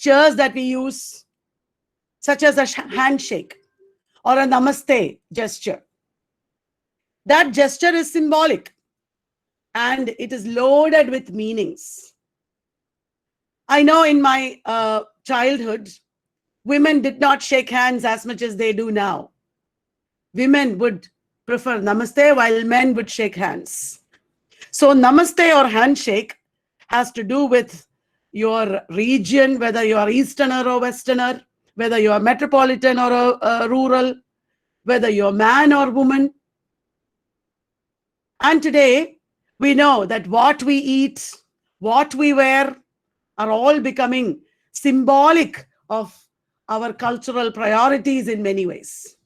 gestures that we use, such as a handshake or a namaste gesture. That gesture is symbolic and it is loaded with meanings. I know in my childhood, women did not shake hands as much as they do now. Women would prefer namaste while men would shake hands. So namaste or handshake has to do with your region, whether you are Easterner or Westerner, whether you are metropolitan or rural, whether you're man or woman. And today, we know that what we eat, what we wear, are all becoming symbolic of our cultural priorities in many ways.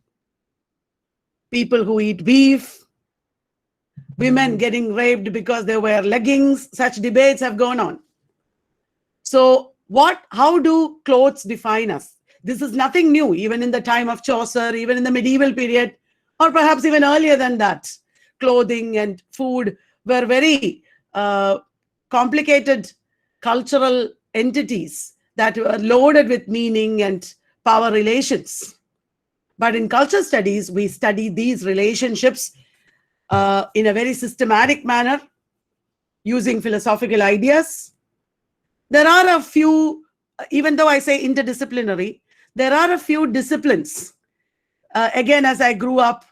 People who eat beef, women getting raped because they wear leggings, such debates have gone on. So how do clothes define us? This is nothing new, even in the time of Chaucer, even in the medieval period, or perhaps even earlier than that. Clothing and food were very complicated cultural entities that were loaded with meaning and power relations. But in culture studies, we study these relationships in a very systematic manner, using philosophical ideas. There are a few, even though I say interdisciplinary, there are a few disciplines. Again, as I grew up,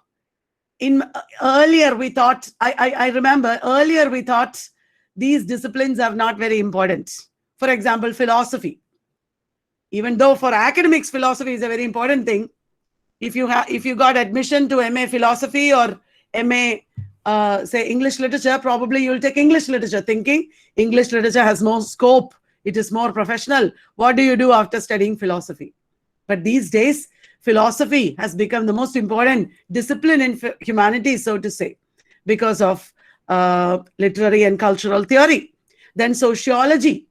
earlier we thought, I remember earlier we thought these disciplines are not very important. For example, philosophy. Even though for academics, philosophy is a very important thing. If you got admission to MA philosophy or MA, say English literature, probably you'll take English literature, thinking English literature has more scope. It is more professional. What do you do after studying philosophy? But these days, philosophy has become the most important discipline in humanities, so to say, because of literary and cultural theory. Then sociology.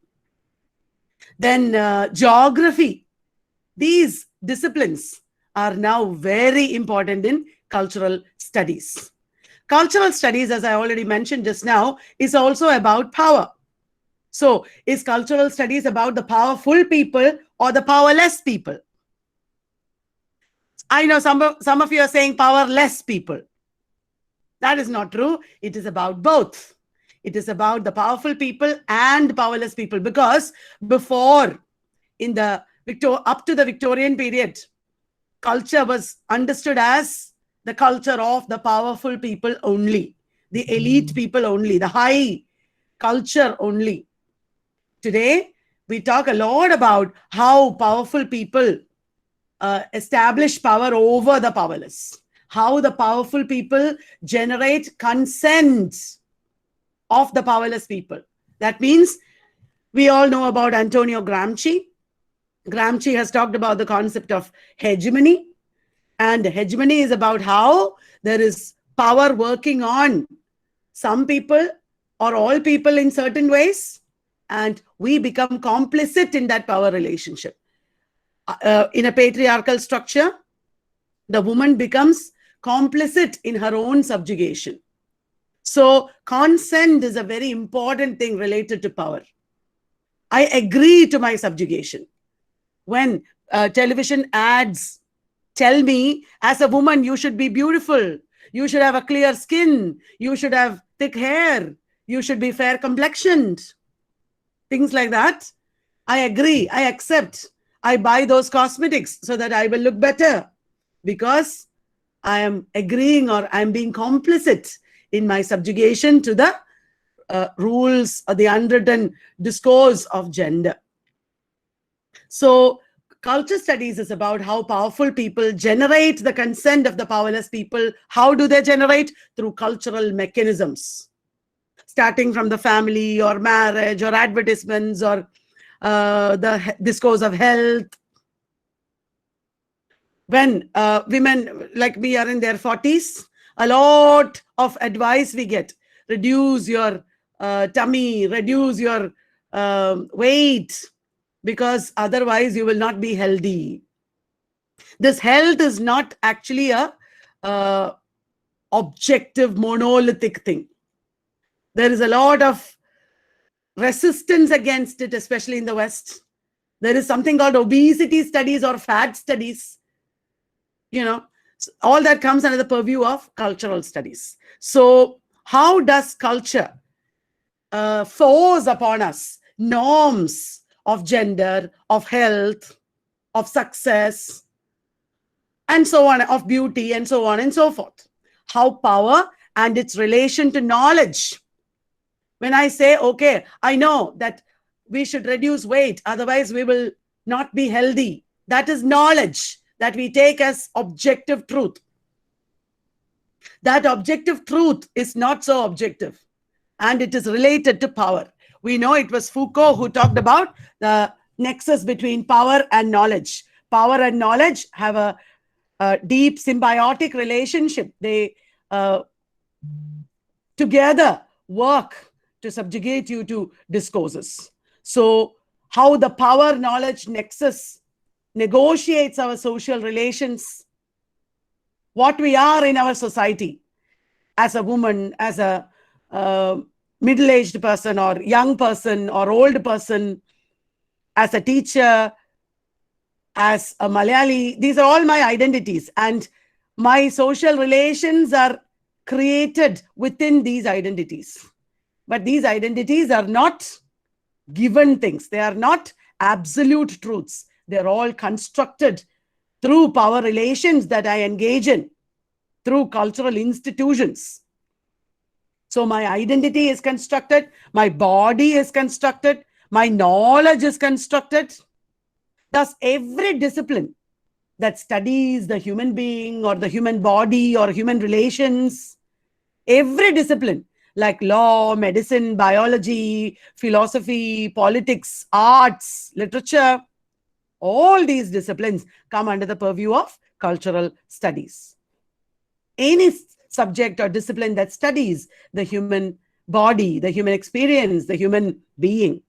Then geography. These disciplines are now very important in cultural studies. Cultural studies, as I already mentioned just now, is also about power. So, is cultural studies about the powerful people or the powerless people? I know some of you are saying powerless people. That is not true. It is about both. It is about the powerful people and powerless people, because before, up to the Victorian period, culture was understood as the culture of the powerful people only, the elite people only, the high culture only. Today, we talk a lot about how powerful people establish power over the powerless, how the powerful people generate consent of the powerless people. That means we all know about Antonio Gramsci. Gramsci has talked about the concept of hegemony, and hegemony is about how there is power working on some people or all people in certain ways, and we become complicit in that power relationship. In a patriarchal structure, the woman becomes complicit in her own subjugation. So consent is a very important thing related to power. I agree to my subjugation. When television ads tell me, as a woman, you should be beautiful, you should have a clear skin, you should have thick hair, you should be fair complexioned, things like that, I agree, I accept. I buy those cosmetics so that I will look better, because I am agreeing, or I'm being complicit in my subjugation to the rules or the unwritten discourse of gender. So culture studies is about how powerful people generate the consent of the powerless people. How do they generate? Through cultural mechanisms, starting from the family or marriage or advertisements or the discourse of health. When women like me are in their 40s, a lot of advice we get: reduce your tummy, reduce your weight, because otherwise you will not be healthy. This health is not actually a objective monolithic thing. There is a lot of resistance against it, especially in the West. There is something called obesity studies or fat studies. All that comes under the purview of cultural studies. So how does culture force upon us norms of gender, of health, of success, and so on, of beauty, and so on and so forth? How power and its relation to knowledge. When I say, okay, I know that we should reduce weight, otherwise we will not be healthy. That is knowledge that we take as objective truth. That objective truth is not so objective, and it is related to power. We know it was Foucault who talked about the nexus between power and knowledge. Power and knowledge have a deep symbiotic relationship. They together work to subjugate you to discourses. So how the power-knowledge nexus negotiates our social relations, what we are in our society, as a woman, as a middle-aged person or young person or old person, as a teacher, as a Malayali. These are all my identities, and my social relations are created within these identities. But these identities are not given things. They are not absolute truths. They're all constructed through power relations that I engage in, through cultural institutions. So my identity is constructed, my body is constructed, my knowledge is constructed. Thus, every discipline that studies the human being or the human body or human relations, every discipline like law, medicine, biology, philosophy, politics, arts, literature, all these disciplines come under the purview of cultural studies. Any subject or discipline that studies the human body, the human experience, the human being.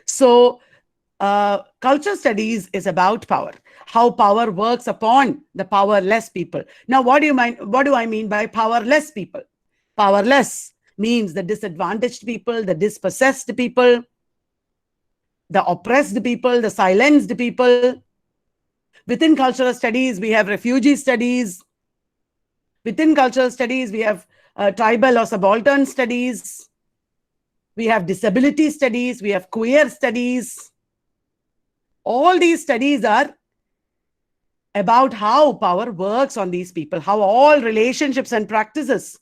So culture studies is about power, how power works upon the powerless people. Now, what do I mean by powerless people? Powerless means the disadvantaged people, the dispossessed people, the oppressed people, the silenced people. Within cultural studies, we have refugee studies. Within cultural studies, we have tribal or subaltern studies. We have disability studies. We have queer studies. All these studies are about how power works on these people, how all relationships and practices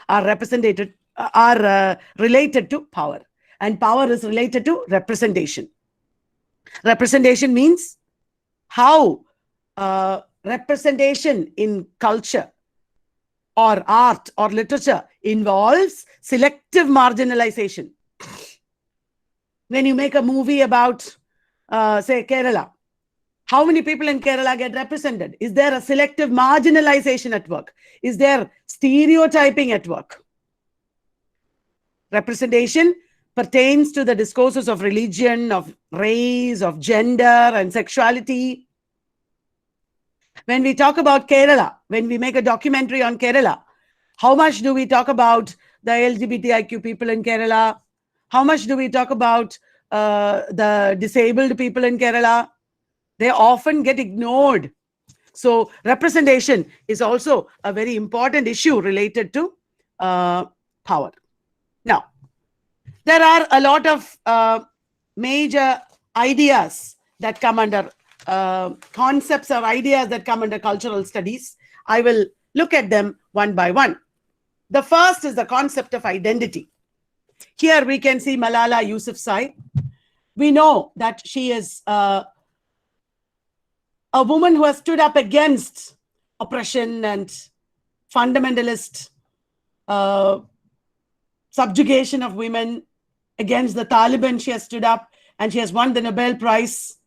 are related to power. And power is related to representation. Representation means how representation in culture or art or literature involves selective marginalization. When you make a movie about, say, Kerala, how many people in Kerala get represented? Is there a selective marginalization at work? Is there stereotyping at work? Representation pertains to the discourses of religion, of race, of gender, and sexuality. When we talk about Kerala, when we make a documentary on Kerala, how much do we talk about the LGBTIQ people in Kerala? How much do we talk about the disabled people in Kerala? They often get ignored. So representation is also a very important issue related to power. Now, there are a lot of major ideas that come under concepts or ideas that come under cultural studies. I will look at them one by one. The first is the concept of identity. Here we can see Malala Yousafzai. We know that she is a woman who has stood up against oppression and fundamentalist subjugation of women. Against the Taliban, she has stood up and she has won the Nobel Prize.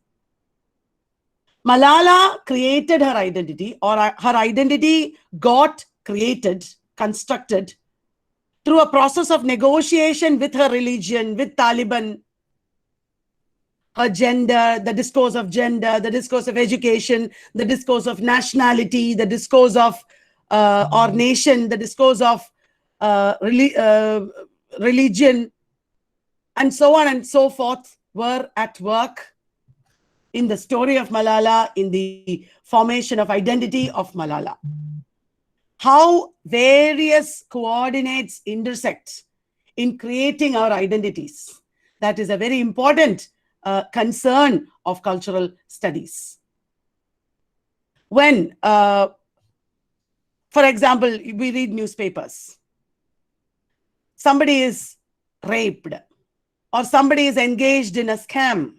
Malala created her identity, or her identity got created, constructed through a process of negotiation with her religion, with Taliban. Her gender, the discourse of gender, the discourse of education, the discourse of nationality, the discourse of our nation, the discourse of religion, and so on and so forth. were at work in the story of Malala, in the formation of identity of Malala. How various coordinates intersect in creating our identities. That is a very important concern of cultural studies. When, for example, we read newspapers, somebody is raped or somebody is engaged in a scam.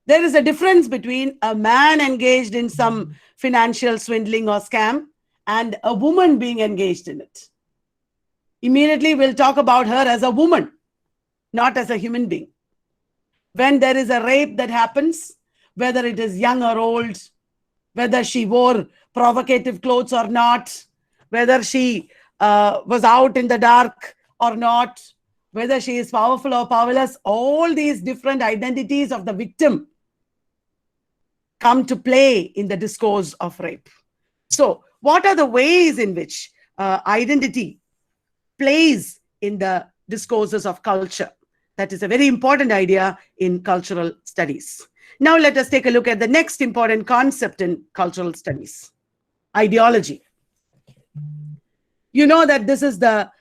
There is a difference between a man engaged in some financial swindling or scam and a woman being engaged in it. Immediately, we'll talk about her as a woman, not as a human being. When there is a rape that happens, whether it is young or old, whether she wore provocative clothes or not, whether she was out in the dark or not, whether she is powerful or powerless, all these different identities of the victim come to play in the discourse of rape. So, what are the ways in which identity plays in the discourses of culture? That is a very important idea in cultural studies. Now, let us take a look at the next important concept in cultural studies: ideology. You know that this is the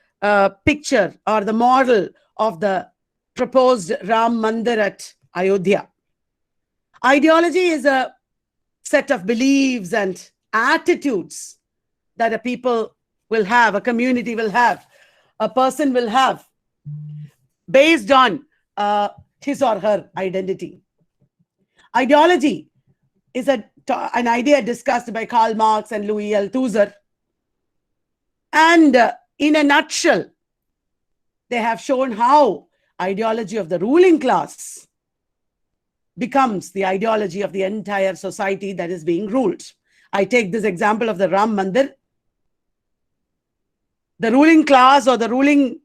picture or the model of the proposed Ram Mandir at Ayodhya. Ideology is a set of beliefs and attitudes that a people will have, a community will have, a person will have, based on his or her identity. Ideology is an idea discussed by Karl Marx and Louis Althusser. And in a nutshell, they have shown how ideology of the ruling class becomes the ideology of the entire society that is being ruled. I take this example of the Ram Mandir. The ruling class or the ruling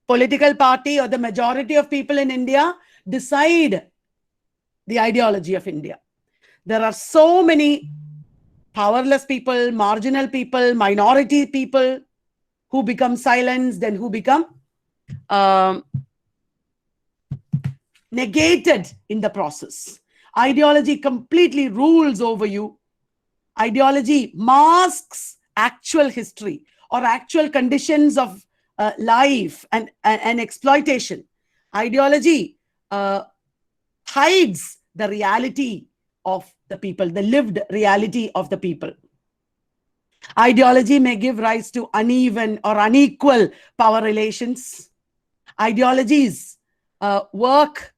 political party or the majority of people in India decide the ideology of India. There are so many powerless people, marginal people, minority people who become silenced and who become negated in the process. Ideology completely rules over you. Ideology masks actual history or actual conditions of life and exploitation. Ideology hides the reality of the people, the lived reality of the people. Ideology may give rise to uneven or unequal power relations. Ideologies work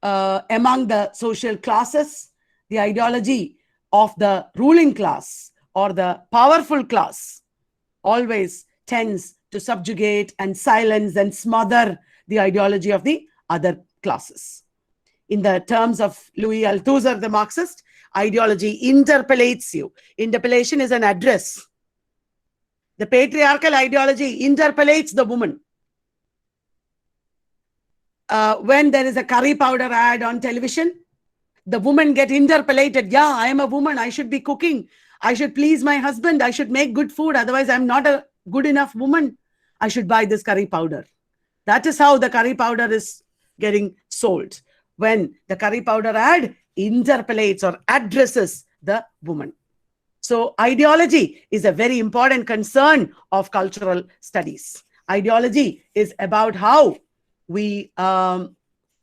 among the social classes. The ideology of the ruling class or the powerful class always tends to subjugate and silence and smother the ideology of the other classes. In the terms of Louis Althusser, the Marxist, ideology interpellates you. Interpellation is an address. The patriarchal ideology interpellates the woman. When there is a curry powder ad on television, the woman get interpellated. Yeah, I am a woman. I should be cooking. I should please my husband. I should make good food. Otherwise, I'm not a good enough woman. I should buy this curry powder. That is how the curry powder is getting sold. When the curry powder ad interpellates or addresses the woman. So ideology is a very important concern of cultural studies. Ideology is about how we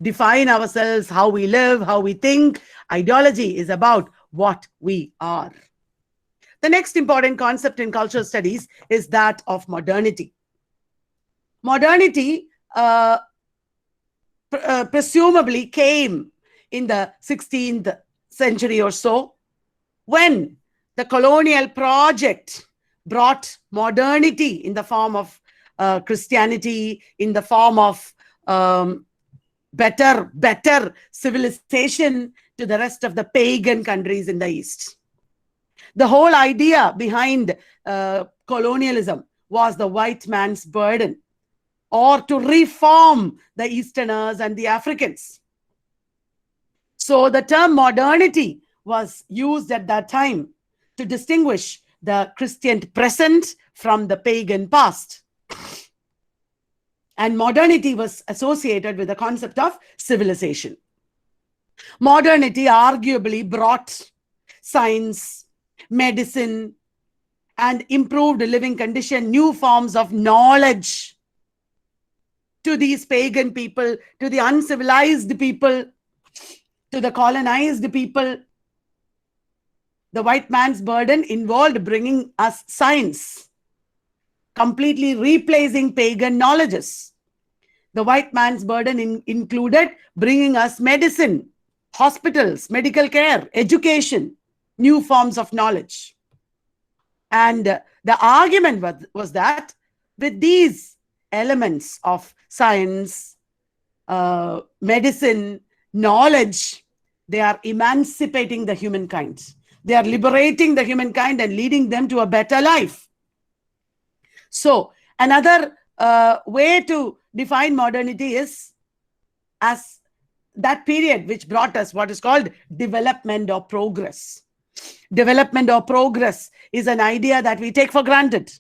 define ourselves, how we live, how we think. Ideology is about what we are. The next important concept in cultural studies is that of modernity. Modernity presumably came in the 16th century or so, when the colonial project brought modernity in the form of Christianity, in the form of better civilization to the rest of the pagan countries in the East. The whole idea behind colonialism was the white man's burden, or to reform the Easterners and the Africans. So the term modernity was used at that time to distinguish the Christian present from the pagan past. And modernity was associated with the concept of civilization. Modernity arguably brought science, medicine, and improved living condition, new forms of knowledge to these pagan people, to the uncivilized people, to the colonized people. The white man's burden involved bringing us science, completely replacing pagan knowledges. The white man's burden included bringing us medicine, hospitals, medical care, education, new forms of knowledge. And the argument was that with these elements of science, medicine, knowledge, they are emancipating the humankind. They are liberating the humankind and leading them to a better life. So another way to define modernity is as that period which brought us what is called development or progress. Development or progress is an idea that we take for granted.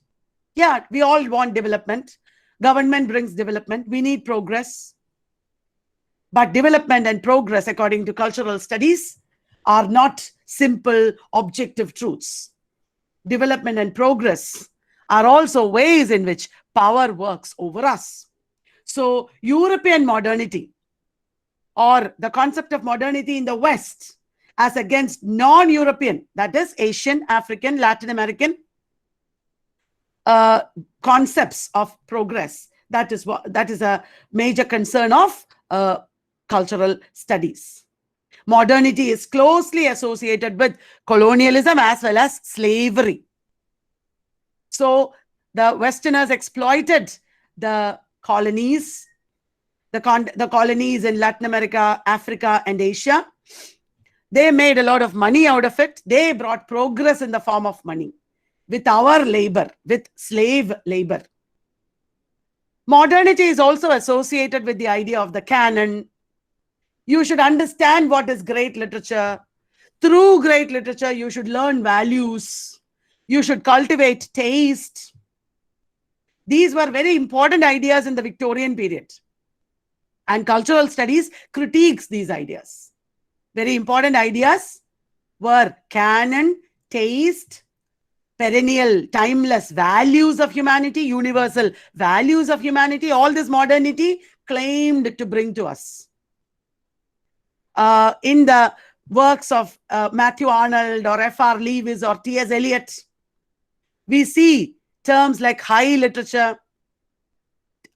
Yeah, we all want development. Government brings development. We need progress. But development and progress, according to cultural studies, are not simple objective truths. Development and progress are also ways in which power works over us. So European modernity, or the concept of modernity in the West as against non-European, that is Asian, African, Latin American concepts of progress, that is a major concern of cultural studies. Modernity is closely associated with colonialism as well as slavery. So the Westerners exploited the colonies, the colonies in Latin America, Africa, and Asia. They made a lot of money out of it. They brought progress in the form of money with our labor, with slave labor. Modernity is also associated with the idea of the canon. You should understand what is great literature. Through great literature, you should learn values. You should cultivate taste. These were very important ideas in the Victorian period. And cultural studies critiques these ideas. Very important ideas were canon, taste, perennial, timeless values of humanity, universal values of humanity. All this modernity claimed to bring to us. In the works of Matthew Arnold or F.R. Lewis or T.S. Eliot, we see terms like high literature.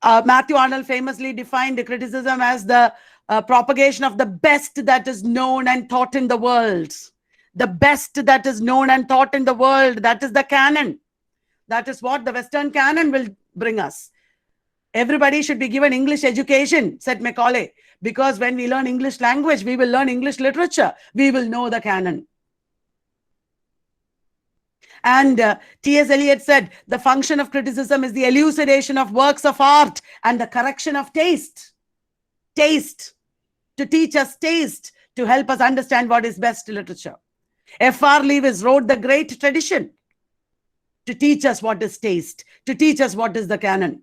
Matthew Arnold famously defined the criticism as the propagation of the best that is known and taught in the world. The best that is known and taught in the world, that is the canon. That is what the Western canon will bring us. Everybody should be given English education, said Macaulay, because when we learn English language, we will learn English literature. We will know the canon. And T.S. Eliot said, the function of criticism is the elucidation of works of art and the correction of taste. Taste. To teach us taste, to help us understand what is best literature. F.R. Lewis wrote the great tradition to teach us what is taste, to teach us what is the canon.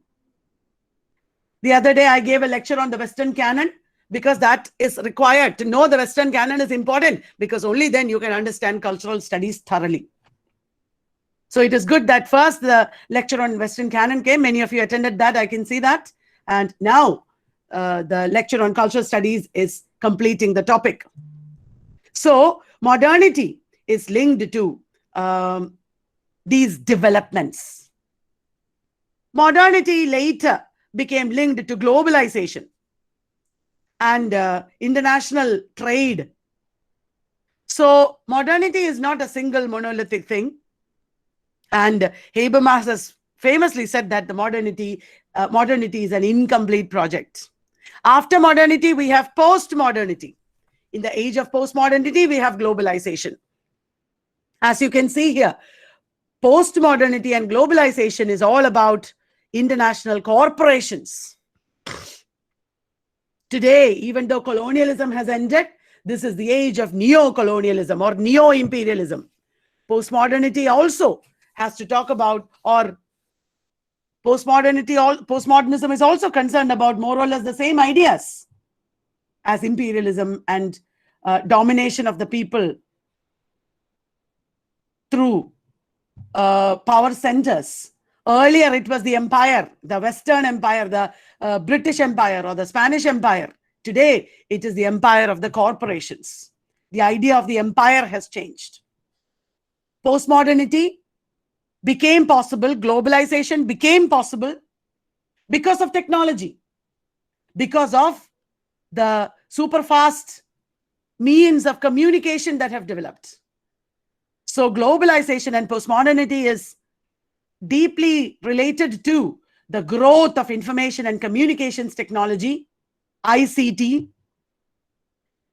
The other day, I gave a lecture on the Western canon because that is required. To know the Western canon is important because only then you can understand cultural studies thoroughly. So it is good that first the lecture on Western canon came. Many of you attended that. I can see that. And now the lecture on cultural studies is completing the topic. So modernity is linked to these developments. Modernity later became linked to globalization and international trade. So modernity is not a single monolithic thing. And Habermas has famously said that the modernity is an incomplete project. After modernity, we have post-modernity. In the age of post-modernity, we have globalization. As you can see here, post-modernity and globalization is all about international corporations. Today, even though colonialism has ended, this is the age of neo-colonialism or neo-imperialism. Post-modernity also has to talk about or Postmodernism is also concerned about more or less the same ideas as imperialism and domination of the people through power centers. Earlier, it was the empire, the Western Empire, the British Empire or the Spanish Empire. Today, it is the empire of the corporations. The idea of the empire has changed. Postmodernity became possible, globalization became possible because of technology, because of the super fast means of communication that have developed. So globalization and postmodernity is deeply related to the growth of information and communications technology, ICT.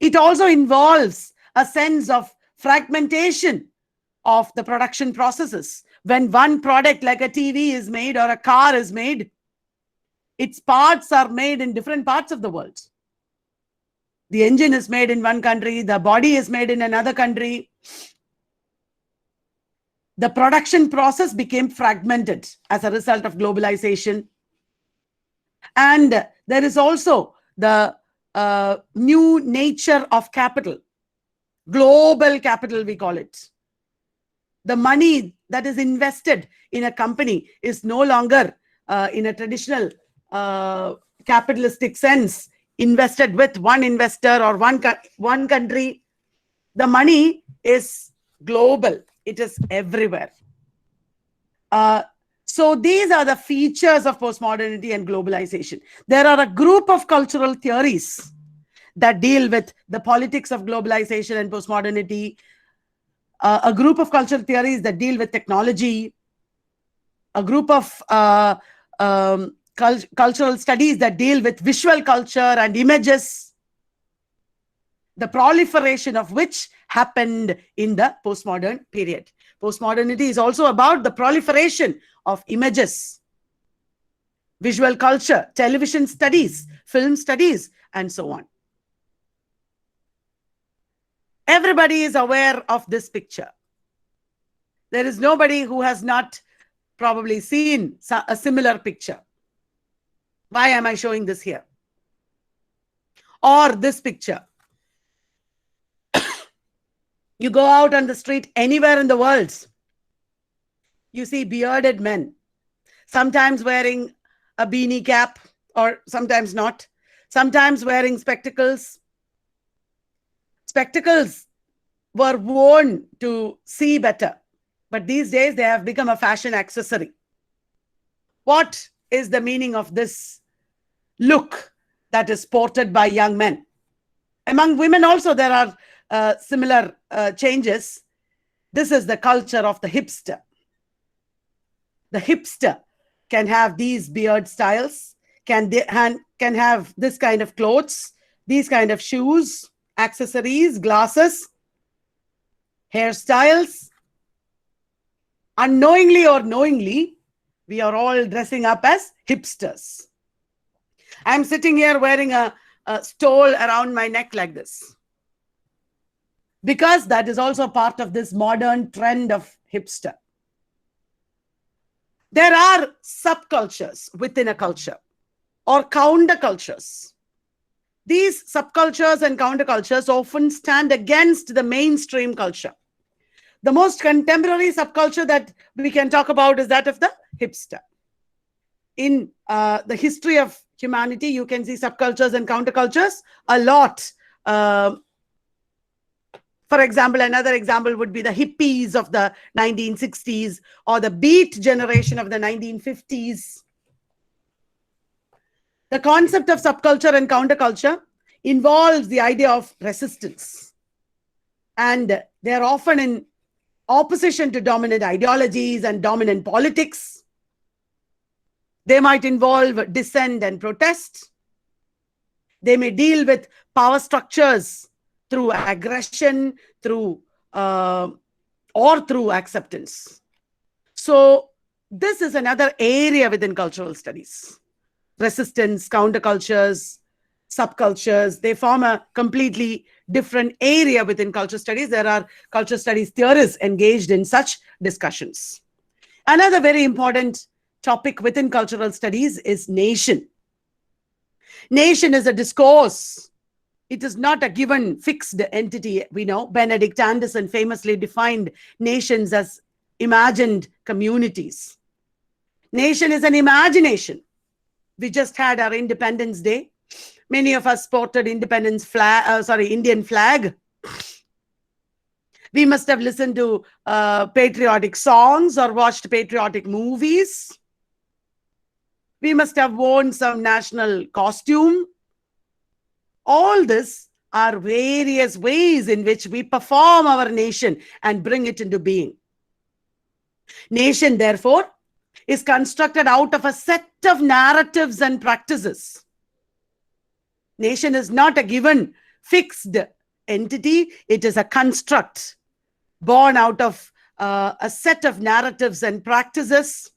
It also involves a sense of fragmentation of the production processes. When one product like a TV is made or a car is made, its parts are made in different parts of the world. The engine is made in one country, the body is made in another country. The production process became fragmented as a result of globalization. And there is also the new nature of capital, global capital, we call it. The money that is invested in a company is no longer in a traditional capitalistic sense invested with one investor or one country. The money is global. It is everywhere. So these are the features of postmodernity and globalization. There are a group of cultural theories that deal with the politics of globalization and postmodernity, a group of cultural theories that deal with technology, a group of cultural studies that deal with visual culture and images, the proliferation of which happened in the postmodern period. Postmodernity is also about the proliferation of images, visual culture, television studies, film studies, and so on. Everybody is aware of this picture. There is nobody who has not probably seen a similar picture. Why am I showing this here? Or this picture. You go out on the street anywhere in the world, you see bearded men, sometimes wearing a beanie cap or sometimes not, sometimes wearing spectacles. Spectacles were worn to see better, but these days they have become a fashion accessory. What is the meaning of this look that is sported by young men? Among women also there are similar changes. This is the culture of the hipster. The hipster can have these beard styles, can have this kind of clothes, these kind of shoes, accessories, glasses, hairstyles. Unknowingly or knowingly, we are all dressing up as hipsters. I'm sitting here wearing a stole around my neck like this, because that is also part of this modern trend of hipster. There are subcultures within a culture or countercultures. These subcultures and countercultures often stand against the mainstream culture. The most contemporary subculture that we can talk about is that of the hipster. In the history of humanity, you can see subcultures and countercultures a lot. For example, another example would be the hippies of the 1960s or the beat generation of the 1950s. The concept of subculture and counterculture involves the idea of resistance. And they're often in opposition to dominant ideologies and dominant politics. They might involve dissent and protest. They may deal with power structures through aggression, through or through acceptance. So this is another area within cultural studies. Resistance, countercultures, subcultures, they form a completely different area within culture studies. There are culture studies theorists engaged in such discussions. Another very important topic within cultural studies is nation. Nation is a discourse. It is not a given fixed entity. We know Benedict Anderson famously defined nations as imagined communities. Nation is an imagination. We just had our Independence Day. Many of us sported Indian flag. We must have listened to patriotic songs or watched patriotic movies. We must have worn some national costume. All this are various ways in which we perform our nation and bring it into being. Nation, therefore, is constructed out of a set of narratives and practices. Nation is not a given fixed entity. It is a construct born out of a set of narratives and practices.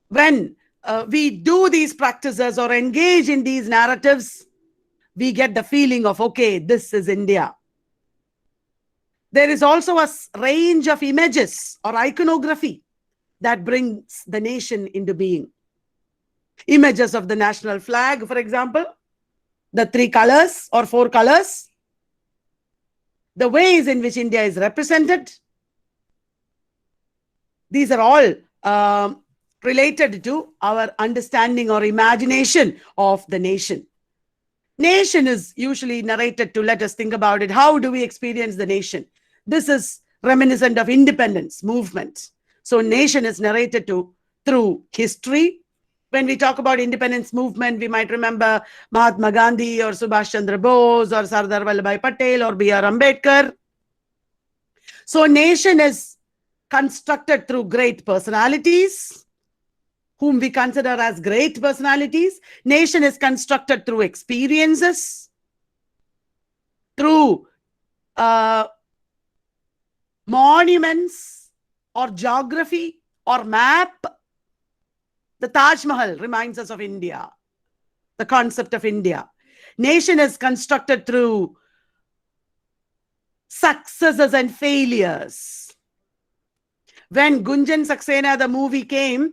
When we do these practices or engage in these narratives, we get the feeling of, okay, this is India. There is also a range of images or iconography that brings the nation into being. Images of the national flag, for example, the 3 colors or 4 colors, the ways in which India is represented. These are all related to our understanding or imagination of the nation. Nation is usually narrated to let us think about it. How do we experience the nation? This is reminiscent of independence movement. So nation is narrated through history. When we talk about independence movement, we might remember Mahatma Gandhi or Subhash Chandra Bose or Sardar Vallabhbhai Patel or B.R. Ambedkar. So nation is constructed through great personalities, whom we consider as great personalities. Nation is constructed through experiences, through monuments or geography or map. The Taj Mahal reminds us of India, the concept of India. Nation is constructed through successes and failures. When Gunjan Saxena, the movie came,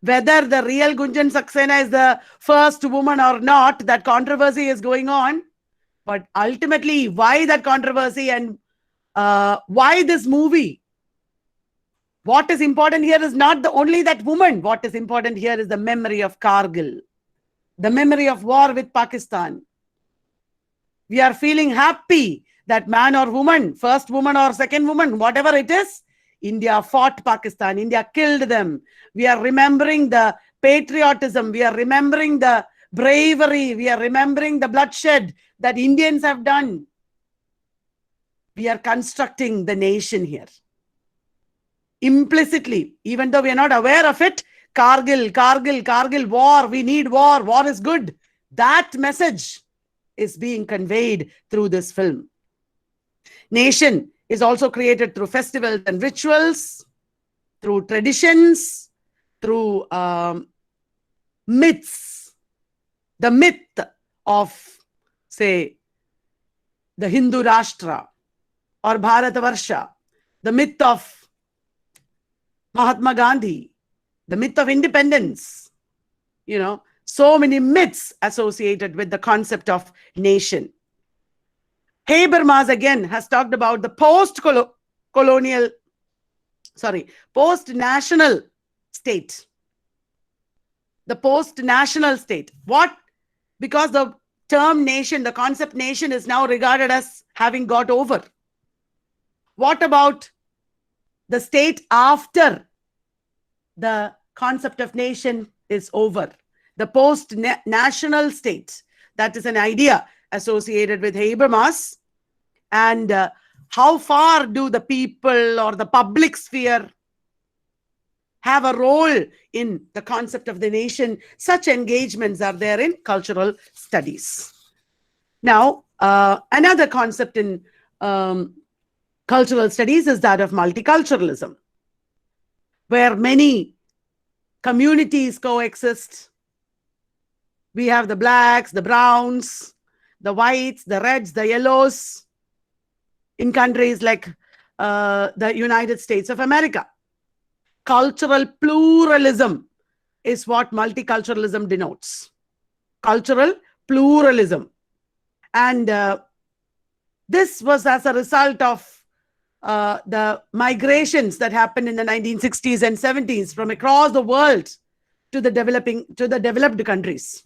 whether the real Gunjan Saxena is the first woman or not, that controversy is going on. But ultimately, why that controversy and why this movie? What is important here is not only that woman. What is important here is the memory of Kargil, the memory of war with Pakistan. We are feeling happy that man or woman, first woman or second woman, whatever it is, India fought Pakistan. India killed them. We are remembering the patriotism. We are remembering the bravery. We are remembering the bloodshed that Indians have done. We are constructing the nation here. Implicitly, even though we are not aware of it, Kargil, war, we need war is good. That message is being conveyed through this film. Nation is also created through festivals and rituals, through traditions, through myths. The myth of, say, the Hindu Rashtra or Bharatavarsha, the myth of Mahatma Gandhi, the myth of independence, so many myths associated with the concept of nation. Habermas again has talked about the post-national state. The post-national state. What? Because the term nation, the concept nation is now regarded as having got over. What about the state after the concept of nation is over? The post-national state. That is an idea associated with Habermas. And how far do the people or the public sphere have a role in the concept of the nation? Such engagements are there in cultural studies. Now, another concept in cultural studies is that of multiculturalism, where many communities coexist. We have the blacks, the browns, the whites, the reds, the yellows in countries like the United States of America. cultural pluralism is what multiculturalism denotes. Cultural pluralism. And this was as a result of the migrations that happened in the 1960s and 70s from across the world to the developed countries.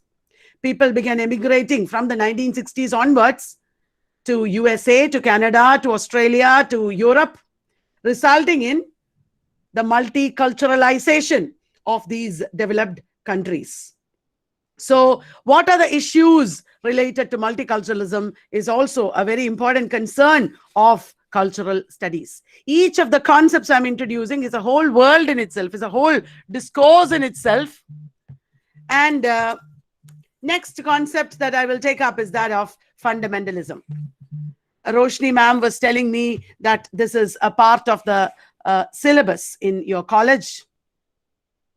People began emigrating from the 1960s onwards to USA, to Canada, to Australia, to Europe, resulting in the multiculturalization of these developed countries. So what are the issues related to multiculturalism is also a very important concern of cultural studies. Each of the concepts I'm introducing is a whole world in itself, is a whole discourse in itself. And next concept that I will take up is that of fundamentalism. Roshni ma'am was telling me that this is a part of the syllabus in your college.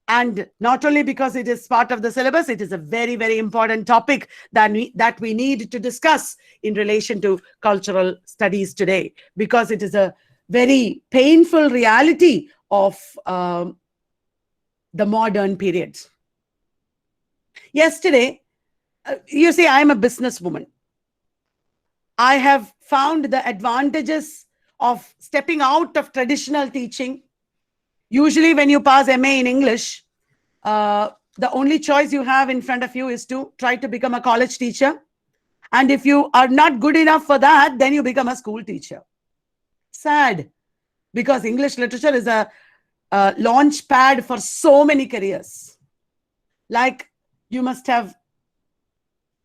And not only because it is part of the syllabus, it is a very, very important topic that we need to discuss in relation to cultural studies today, because it is a very painful reality of the modern period. Yesterday, you see, I'm a businesswoman. I have found the advantages of stepping out of traditional teaching. Usually when you pass MA in English, the only choice you have in front of you is to try to become a college teacher. And if you are not good enough for that, then you become a school teacher. Sad, because English literature is a launch pad for so many careers. Like you must have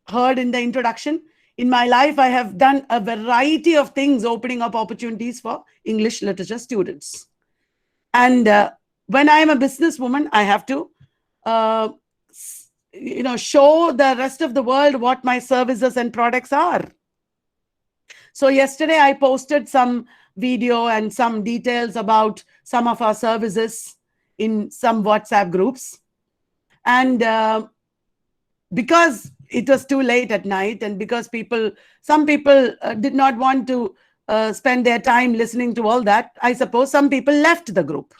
heard in the introduction, in my life, I have done a variety of things opening up opportunities for English literature students. And when I am a businesswoman, I have to, show the rest of the world what my services and products are. So yesterday I posted some video and some details about some of our services in some WhatsApp groups. And because it was too late at night, and because some people did not want to spend their time listening to all that, I suppose some people left the group.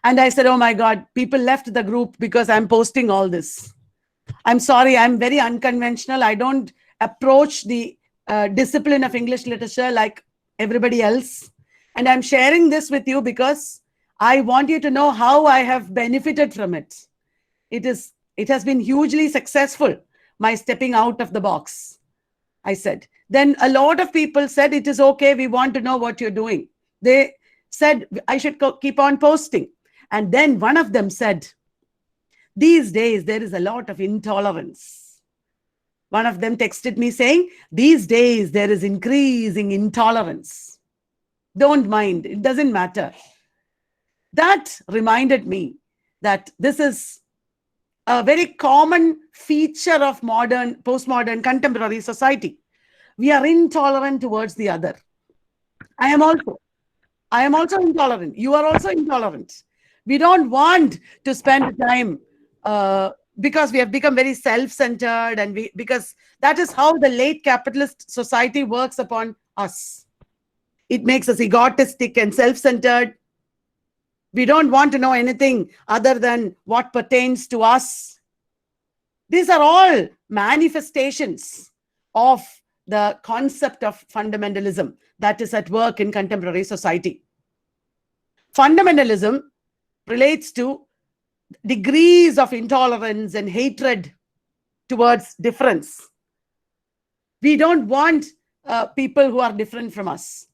And I said, oh my God, people left the group because I'm posting all this. I'm sorry, I'm very unconventional. I don't approach the discipline of English literature like everybody else. And I'm sharing this with you because I want you to know how I have benefited from it. It has been hugely successful, my stepping out of the box, I said. Then a lot of people said, it is okay, we want to know what you're doing. They said, I should keep on posting. And then one of them said, these days there is a lot of intolerance. One of them texted me saying, these days there is increasing intolerance. Don't mind, it doesn't matter. That reminded me that this is a very common feature of modern, postmodern, contemporary society. We are intolerant towards the other. I am also intolerant. You are also intolerant. We don't want to spend time because we have become very self-centered, and because that is how the late capitalist society works upon us. It makes us egotistic and self-centered. We don't want to know anything other than what pertains to us. These are all manifestations of the concept of fundamentalism that is at work in contemporary society. Fundamentalism relates to degrees of intolerance and hatred towards difference. We don't want people who are different from us.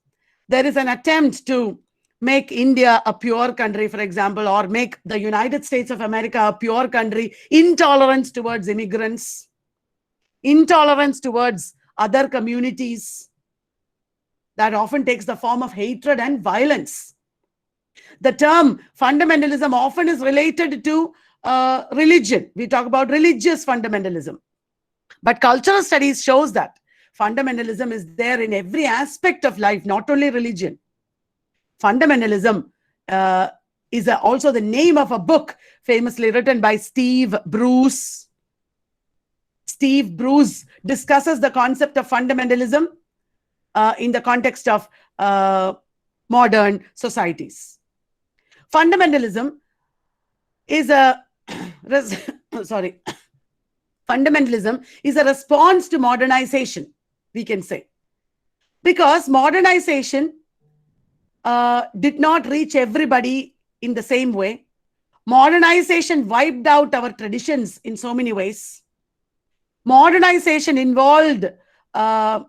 There is an attempt to make India a pure country, for example, or make the United States of America a pure country. Intolerance towards immigrants, intolerance towards other communities, that often takes the form of hatred and violence. The term fundamentalism often is related to religion. We talk about religious fundamentalism. But cultural studies shows that fundamentalism is there in every aspect of life, not only religion. Fundamentalism is also the name of a book famously written by Steve Bruce. Steve Bruce discusses the concept of fundamentalism in the context of modern societies. Fundamentalism is a sorry. Fundamentalism is a response to modernization, we can say. Because modernization did not reach everybody in the same way. Modernization wiped out our traditions in so many ways. Modernization involved a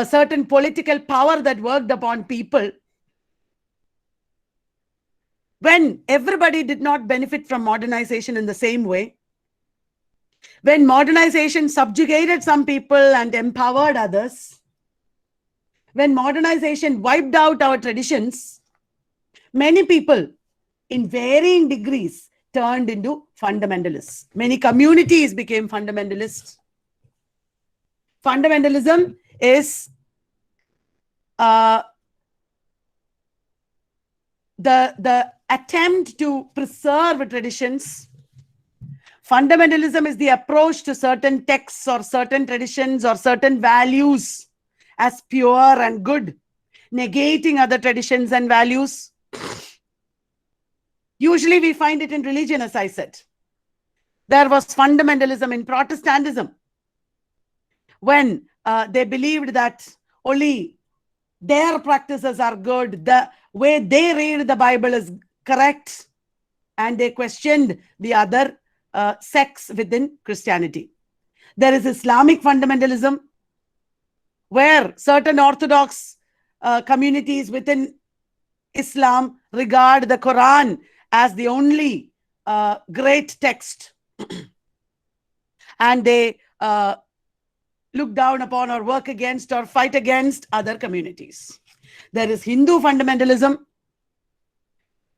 certain political power that worked upon people. When everybody did not benefit from modernization in the same way, when modernization subjugated some people and empowered others, when modernization wiped out our traditions, many people in varying degrees turned into fundamentalists. Many communities became fundamentalists. Fundamentalism is the attempt to preserve traditions. Fundamentalism is the approach to certain texts or certain traditions or certain values as pure and good, negating other traditions and values. Usually we find it in religion, as I said. There was fundamentalism in Protestantism, when they believed that only their practices are good, the way they read the Bible is correct, and they questioned the other sects within Christianity. There is Islamic fundamentalism, where certain Orthodox communities within Islam regard the Quran as the only great text, and they look down upon or work against or fight against other communities. There is Hindu fundamentalism,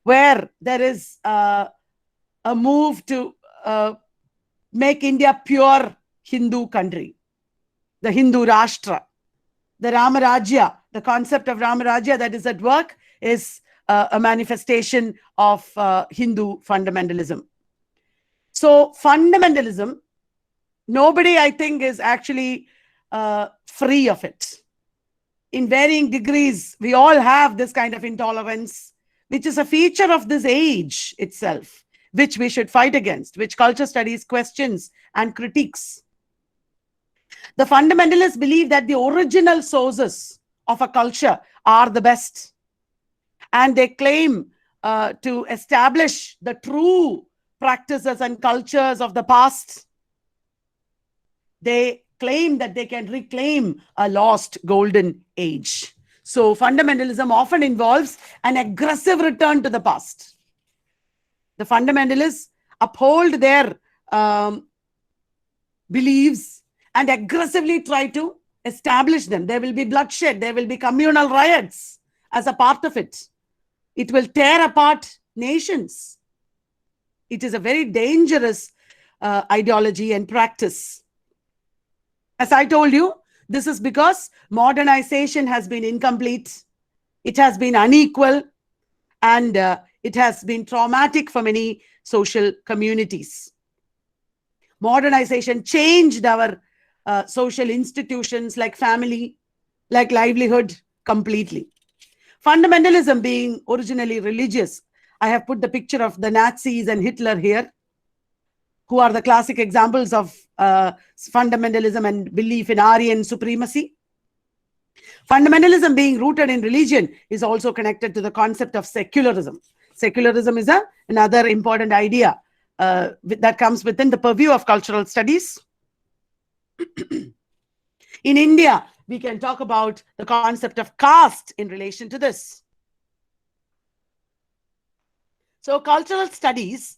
where there is a move to make India pure Hindu country, the Hindu Rashtra. The Ramarajya, the concept of Ramarajya that is at work, is a manifestation of Hindu fundamentalism. So fundamentalism, nobody, I think, is actually free of it. In varying degrees, we all have this kind of intolerance, which is a feature of this age itself, which we should fight against, which culture studies questions and critiques. The fundamentalists believe that the original sources of a culture are the best, and they claim to establish the true practices and cultures of the past. They claim that they can reclaim a lost golden age. So fundamentalism often involves an aggressive return to the past. The fundamentalists uphold their beliefs and aggressively try to establish them. There will be bloodshed. There will be communal riots as a part of it. It will tear apart nations. It is a very dangerous ideology and practice. As I told you, this is because modernization has been incomplete. It has been unequal, and it has been traumatic for many social communities. Modernization changed our social institutions like family, like livelihood completely. Fundamentalism being originally religious. I have put the picture of the Nazis and Hitler here, who are the classic examples of fundamentalism and belief in Aryan supremacy. Fundamentalism being rooted in religion is also connected to the concept of secularism. Secularism is another important idea that comes within the purview of cultural studies. In India, we can talk about the concept of caste in relation to this. So cultural studies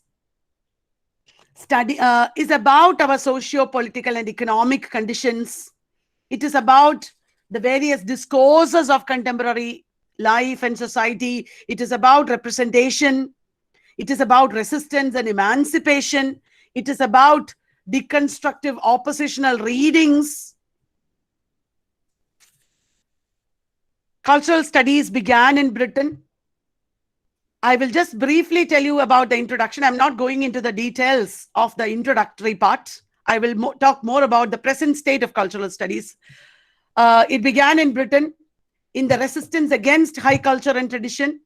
is about our socio-political and economic conditions. It is about the various discourses of contemporary life and society. It is about representation. It is about resistance and emancipation. It is about deconstructive oppositional readings. Cultural studies began in Britain. I will just briefly tell you about the introduction. I'm not going into the details of the introductory part. I will talk more about the present state of cultural studies. It began in Britain in the resistance against high culture and tradition.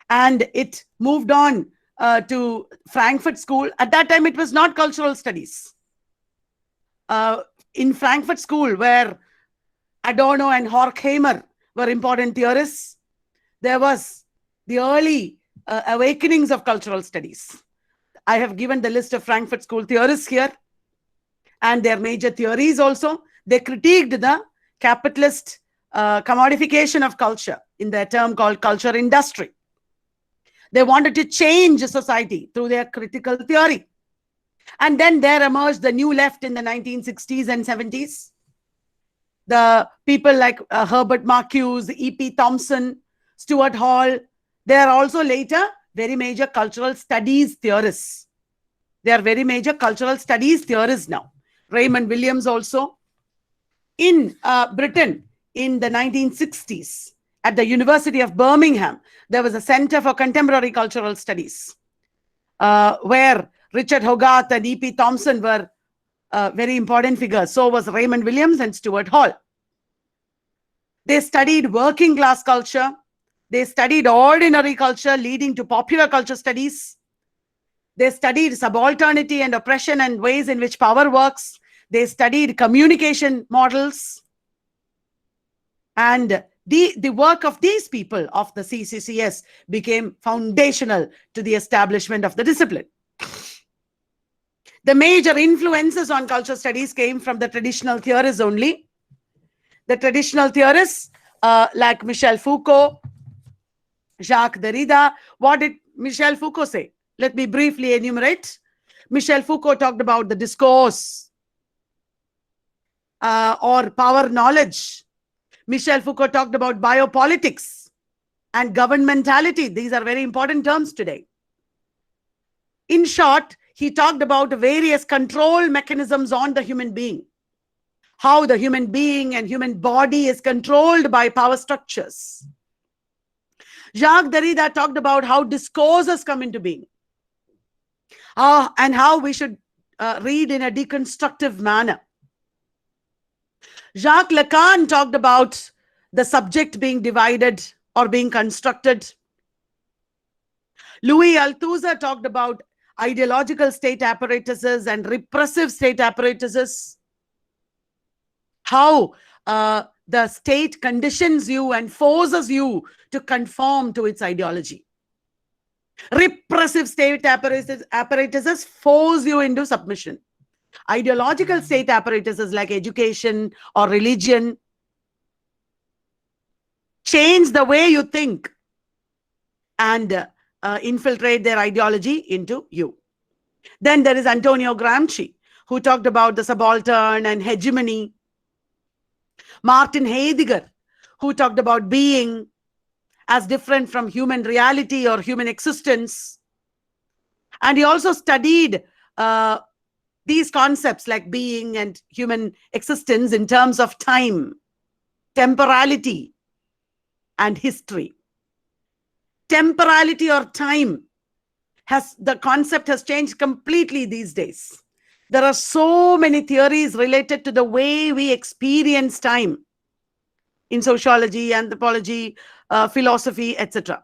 And it moved on to Frankfurt School. At that time, it was not cultural studies. In Frankfurt School, where Adorno and Horkheimer were important theorists, there was the early awakenings of cultural studies. I have given the list of Frankfurt School theorists here and their major theories also. They critiqued the capitalist commodification of culture in their term called culture industry. They wanted to change society through their critical theory. And then there emerged the new left in the 1960s and 70s. The people like Herbert Marcuse, E.P. Thompson, Stuart Hall, they are also later very major cultural studies theorists. They are very major cultural studies theorists now. Raymond Williams also. In Britain, in the 1960s, at the University of Birmingham, there was a Center for Contemporary Cultural Studies, where Richard Hogarth and E.P. Thompson were very important figures. So was Raymond Williams and Stuart Hall. They studied working class culture. They studied ordinary culture leading to popular culture studies. They studied subalternity and oppression and ways in which power works. They studied communication models. And the work of these people of the CCCS became foundational to the establishment of the discipline. The major influences on culture studies came from the traditional theorists only. The traditional theorists like Michel Foucault, Jacques Derrida. What did Michel Foucault say? Let me briefly enumerate. Michel Foucault talked about the discourse or power knowledge. Michel Foucault talked about biopolitics and governmentality. These are very important terms today. In short, he talked about various control mechanisms on the human being. How the human being and human body is controlled by power structures. Jacques Derrida talked about how discourses come into being. And how we should read in a deconstructive manner. Jacques Lacan talked about the subject being divided or being constructed. Louis Althusser talked about ideological state apparatuses and repressive state apparatuses. How the state conditions you and forces you to conform to its ideology. Repressive state apparatuses force you into submission. Ideological state apparatuses like education or religion change the way you think and infiltrate their ideology into you. Then there is Antonio Gramsci, who talked about the subaltern and hegemony. Martin Heidegger, who talked about being as different from human reality or human existence. And he also studied these concepts like being and human existence in terms of time, temporality, and history. Temporality or time, the concept has changed completely these days. There are so many theories related to the way we experience time in sociology, anthropology, philosophy, etc.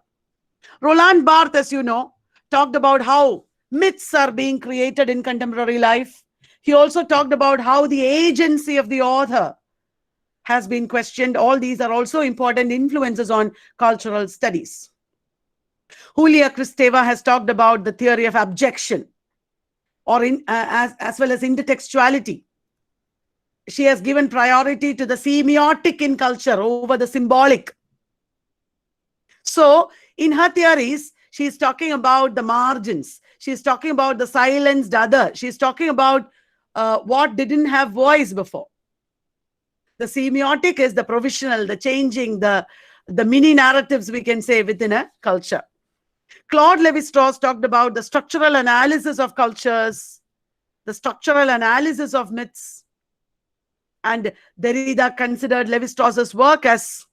Roland Barthes, as you know, talked about how myths are being created in contemporary life. He also talked about how the agency of the author has been questioned. All these are also important influences on cultural studies. Julia Kristeva has talked about the theory of abjection, or as well as intertextuality. She has given priority to the semiotic in culture over the symbolic. So, in her theories, she is talking about the margins. She is talking about the silenced other. She is talking about what didn't have voice before. The semiotic is the provisional, the changing, the mini narratives, we can say, within a culture. Claude Lévi-Strauss talked about the structural analysis of cultures, the structural analysis of myths. And Derrida considered Lévi-Strauss's work as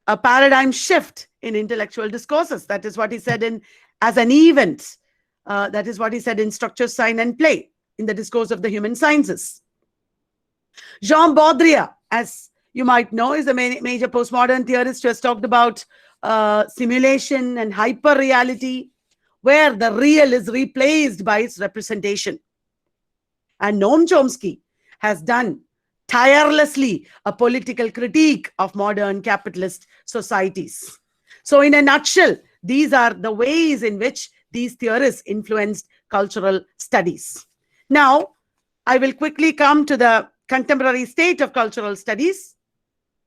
a paradigm shift in intellectual discourses. That is what he said as an event. That is what he said in Structure, Sign and Play, in the discourse of the human sciences. Jean Baudrillard, as you might know, is a major postmodern theorist who has talked about simulation and hyper reality, where the real is replaced by its representation. And Noam Chomsky has done tirelessly a political critique of modern capitalist societies. So, in a nutshell, these are the ways in which these theorists influenced cultural studies. Now, I will quickly come to the contemporary state of cultural studies.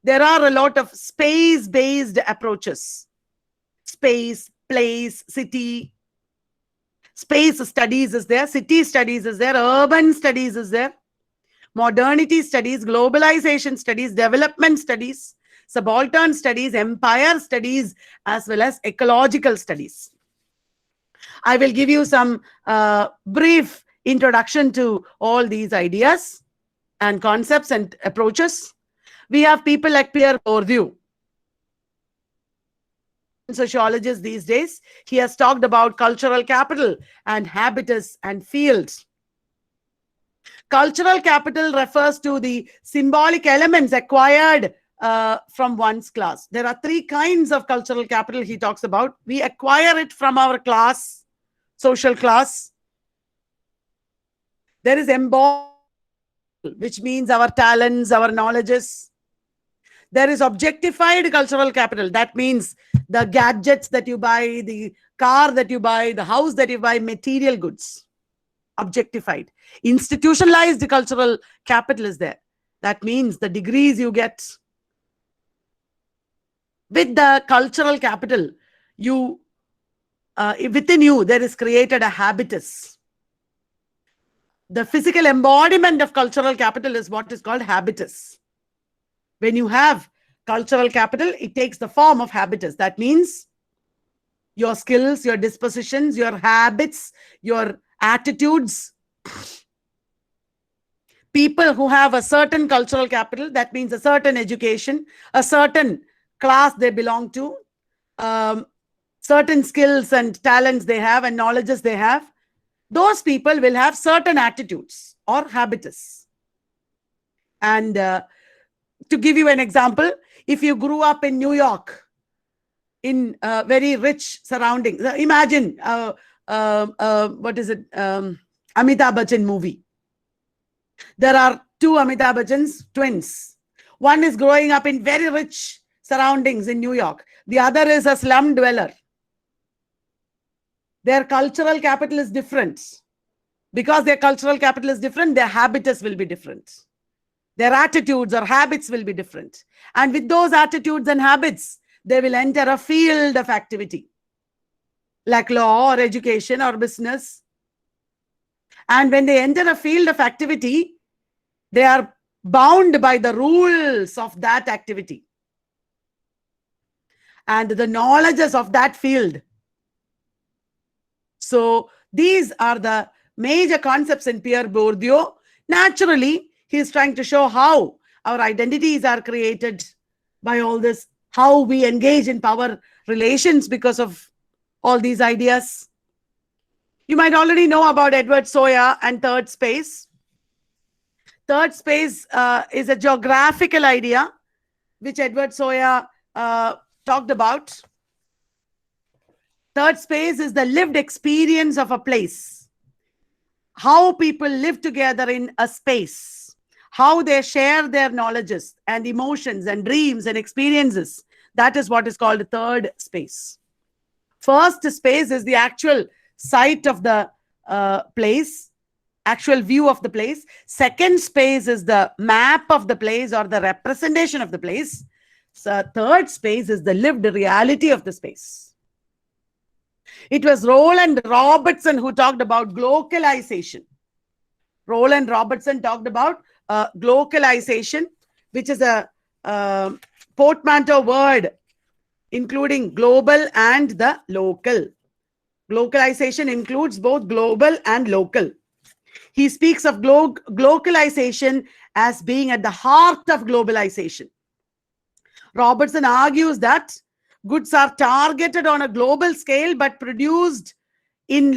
There are a lot of space-based approaches. Space, place, city. Space studies is there, city studies is there, urban studies is there, modernity studies, globalization studies, development studies, subaltern studies, empire studies, as well as ecological studies. I will give you some brief introduction to all these ideas and concepts and approaches. We have people like Pierre Bourdieu, sociologist these days. He has talked about cultural capital and habitus and fields. Cultural capital refers to the symbolic elements acquired from one's class. There are three kinds of cultural capital he talks about. We acquire it from our class, social class. There is embodied, which means our talents, our knowledges. There is objectified cultural capital. That means the gadgets that you buy, the car that you buy, the house that you buy, material goods. Objectified. Institutionalized cultural capital is there. That means the degrees you get. With the cultural capital, you within you, there is created a habitus. The physical embodiment of cultural capital is what is called habitus. When you have cultural capital, it takes the form of habitus. That means your skills, your dispositions, your habits, your attitudes. People who have a certain cultural capital, that means a certain education, a certain class they belong to, certain skills and talents they have and knowledges they have, those people will have certain attitudes or habitus. And to give you an example, if you grew up in New York, in very rich surroundings, imagine, what is it, Amitabh Bachchan movie. There are two Amitabh Bachchans, twins. One is growing up in very rich surroundings in New York. The other is a slum dweller. Their cultural capital is different. Because their cultural capital is different, their habitus will be different. Their attitudes or habits will be different. And with those attitudes and habits, they will enter a field of activity, like law or education or business. And when they enter a field of activity, they are bound by the rules of that activity and the knowledges of that field. So these are the major concepts in Pierre Bourdieu. Naturally, he is trying to show how our identities are created by all this, how we engage in power relations because of all these ideas. You might already know about Edward Soya and third space. Third space is a geographical idea which Edward Soya talked about. Third space is the lived experience of a place. How people live together in a space. How they share their knowledges and emotions and dreams and experiences. That is what is called third space. First space is the actual site of the place, actual view of the place. Second space is the map of the place or the representation of the place. So third space is the lived reality of the space. It was Roland Robertson who talked about glocalization. Roland Robertson talked about glocalization, which is a portmanteau word including global and the local. Glocalization includes both global and local. He speaks of glocalization as being at the heart of globalization. Robertson argues that goods are targeted on a global scale but produced in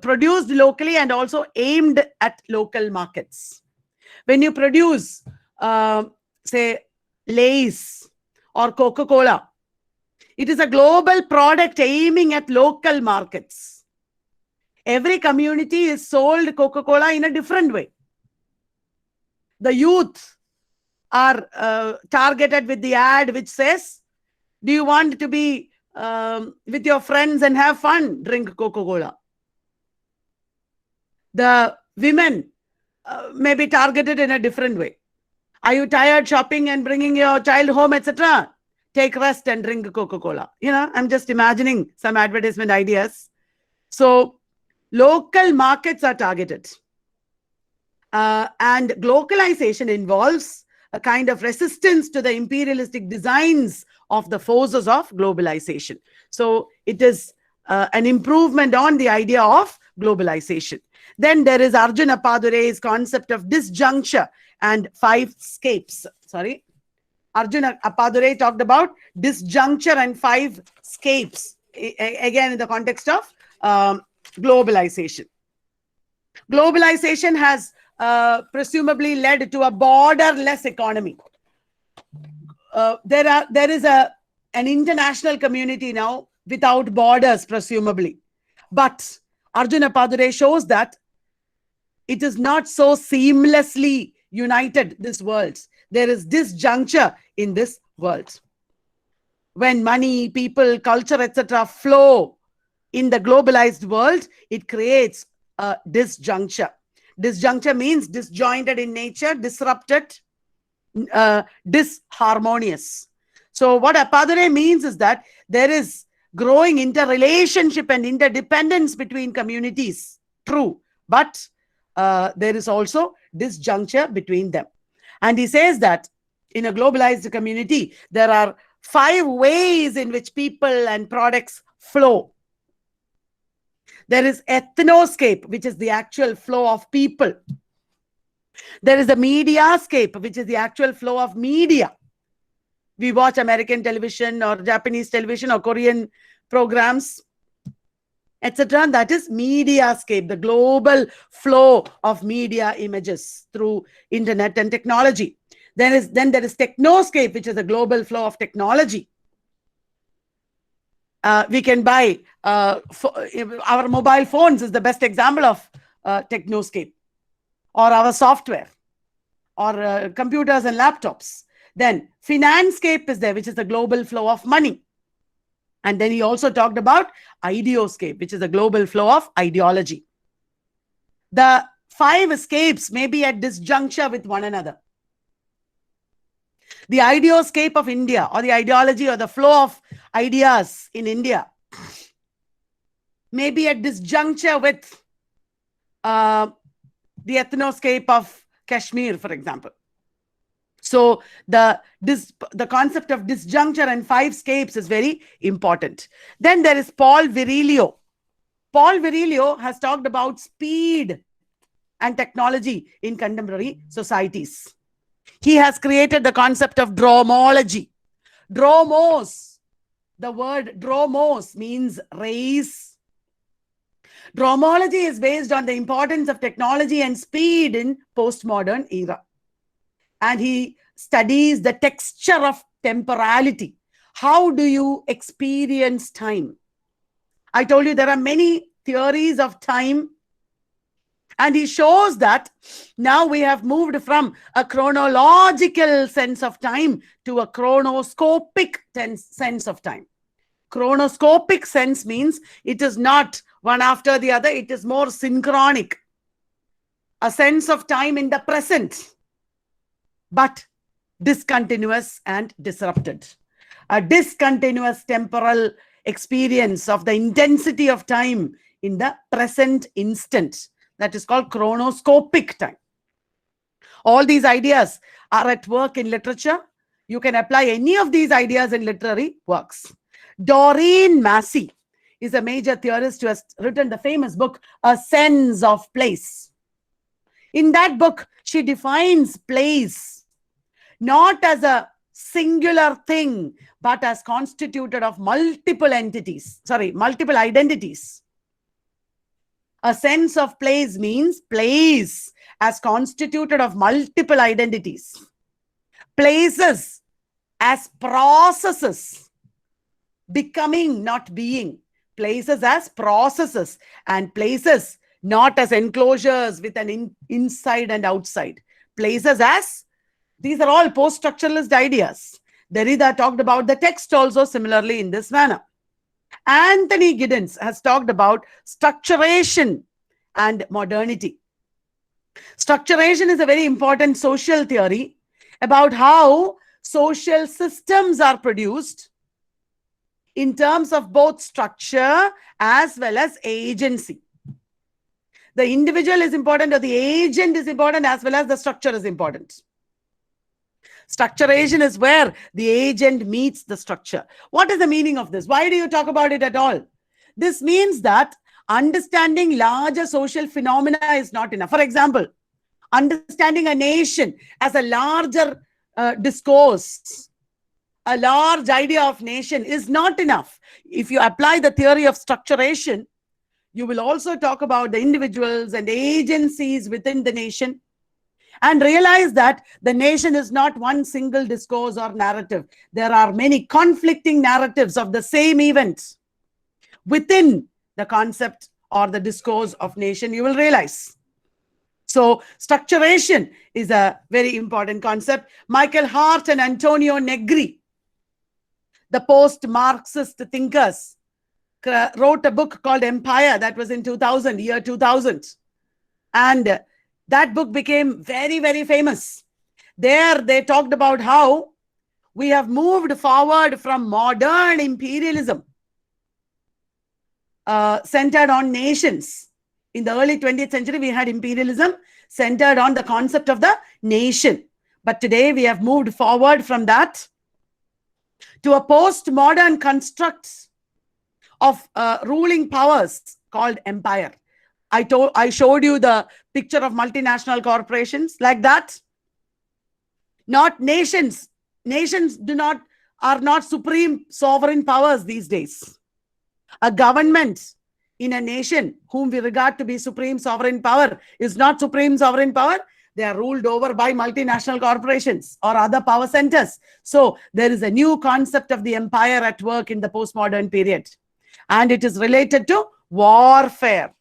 produced locally and also aimed at local markets. When you produce, say, Lay's or Coca-Cola, It is a global product aiming at local markets. Every community is sold Coca-Cola in a different way. The youth are targeted with the ad which says, do you want to be with your friends and have fun? Drink Coca-Cola. The women may be targeted in a different way. Are you tired shopping and bringing your child home, etc.? Take rest and drink Coca-Cola. I'm just imagining some advertisement ideas. So local markets are targeted. And globalization involves a kind of resistance to the imperialistic designs of the forces of globalization. So it is an improvement on the idea of globalization. Then there is Arjuna Padure's concept of disjuncture and 5 scapes. Sorry. Arjuna Padure talked about disjuncture and 5 scapes, again in the context of globalization. Globalization has presumably led to a borderless economy. There is an international community now without borders, presumably. But Arjuna Padure shows that it is not so seamlessly united, this world. There is disjuncture in this world. When money, people, culture, etc. flow in the globalized world, it creates a disjuncture. Disjuncture means disjointed in nature, disrupted, disharmonious. So what Apadure means is that there is growing interrelationship and interdependence between communities. True. But there is also disjuncture between them. And he says that in a globalized community, there are 5 ways in which people and products flow. There is ethnoscape, which is the actual flow of people. There is a mediascape, which is the actual flow of media. We watch American television or Japanese television or Korean programs, etc. That is mediascape, the global flow of media images through internet and technology. Then there is technoscape, which is a global flow of technology. We can buy our mobile phones is the best example of technoscape, or our software, or computers and laptops. Then financescape is there, which is the global flow of money. And then he also talked about ideoscape, which is the global flow of ideology. The 5 escapes may be at disjuncture with one another. The ideoscape of India, or the ideology or the flow of ideas in India, may be at disjuncture with the ethnoscape of Kashmir, for example. So the concept of disjuncture and 5 scapes is very important. Then there is Paul Virilio. Paul Virilio has talked about speed and technology in contemporary societies. He has created the concept of dromology. Dromos, the word dromos means race. Dromology is based on the importance of technology and speed in postmodern era. And he studies the texture of temporality. How do you experience time? I told you there are many theories of time. And he shows that now we have moved from a chronological sense of time to a chronoscopic sense of time. Chronoscopic sense means it is not one after the other. It is more synchronic. A sense of time in the present, but discontinuous and disrupted. A discontinuous temporal experience of the intensity of time in the present instant. That is called chronoscopic time. All these ideas are at work in literature. You can apply any of these ideas in literary works. Doreen Massey is a major theorist who has written the famous book, A Sense of Place. In that book, she defines place not as a singular thing, but as constituted of multiple identities. A sense of place means place as constituted of multiple identities. Places as processes becoming, not being, places as processes, and places not as enclosures with an inside and outside, places as, these are all post-structuralist ideas. Derrida talked about the text also similarly in this manner. Anthony Giddens has talked about structuration and modernity. Structuration is a very important social theory about how social systems are produced in terms of both structure as well as agency. The individual is important, or the agent is important, as well as the structure is important. Structuration is where the agent meets the structure. What is the meaning of this? Why do you talk about it at all? This means that understanding larger social phenomena is not enough. For example, understanding a nation as a larger discourse, a large idea of nation is not enough. If you apply the theory of structuration, you will also talk about the individuals and agencies within the nation, and realize that the nation is not one single discourse or narrative. There are many conflicting narratives of the same event within the concept or the discourse of nation, you will realize. So structuration is a very important concept. Michael Hart and Antonio Negri, the post-Marxist thinkers, wrote a book called Empire. That was in 2000, year 2000. And that book became very, very famous. There they talked about how we have moved forward from modern imperialism centered on nations. In the early 20th century, we had imperialism centered on the concept of the nation. But today we have moved forward from that to a postmodern construct of ruling powers called empire. I showed you the picture of multinational corporations like that. Not nations. Nations are not supreme sovereign powers these days. A government in a nation whom we regard to be supreme sovereign power is not supreme sovereign power. They are ruled over by multinational corporations or other power centers. So there is a new concept of the empire at work in the postmodern period. And it is related to warfare.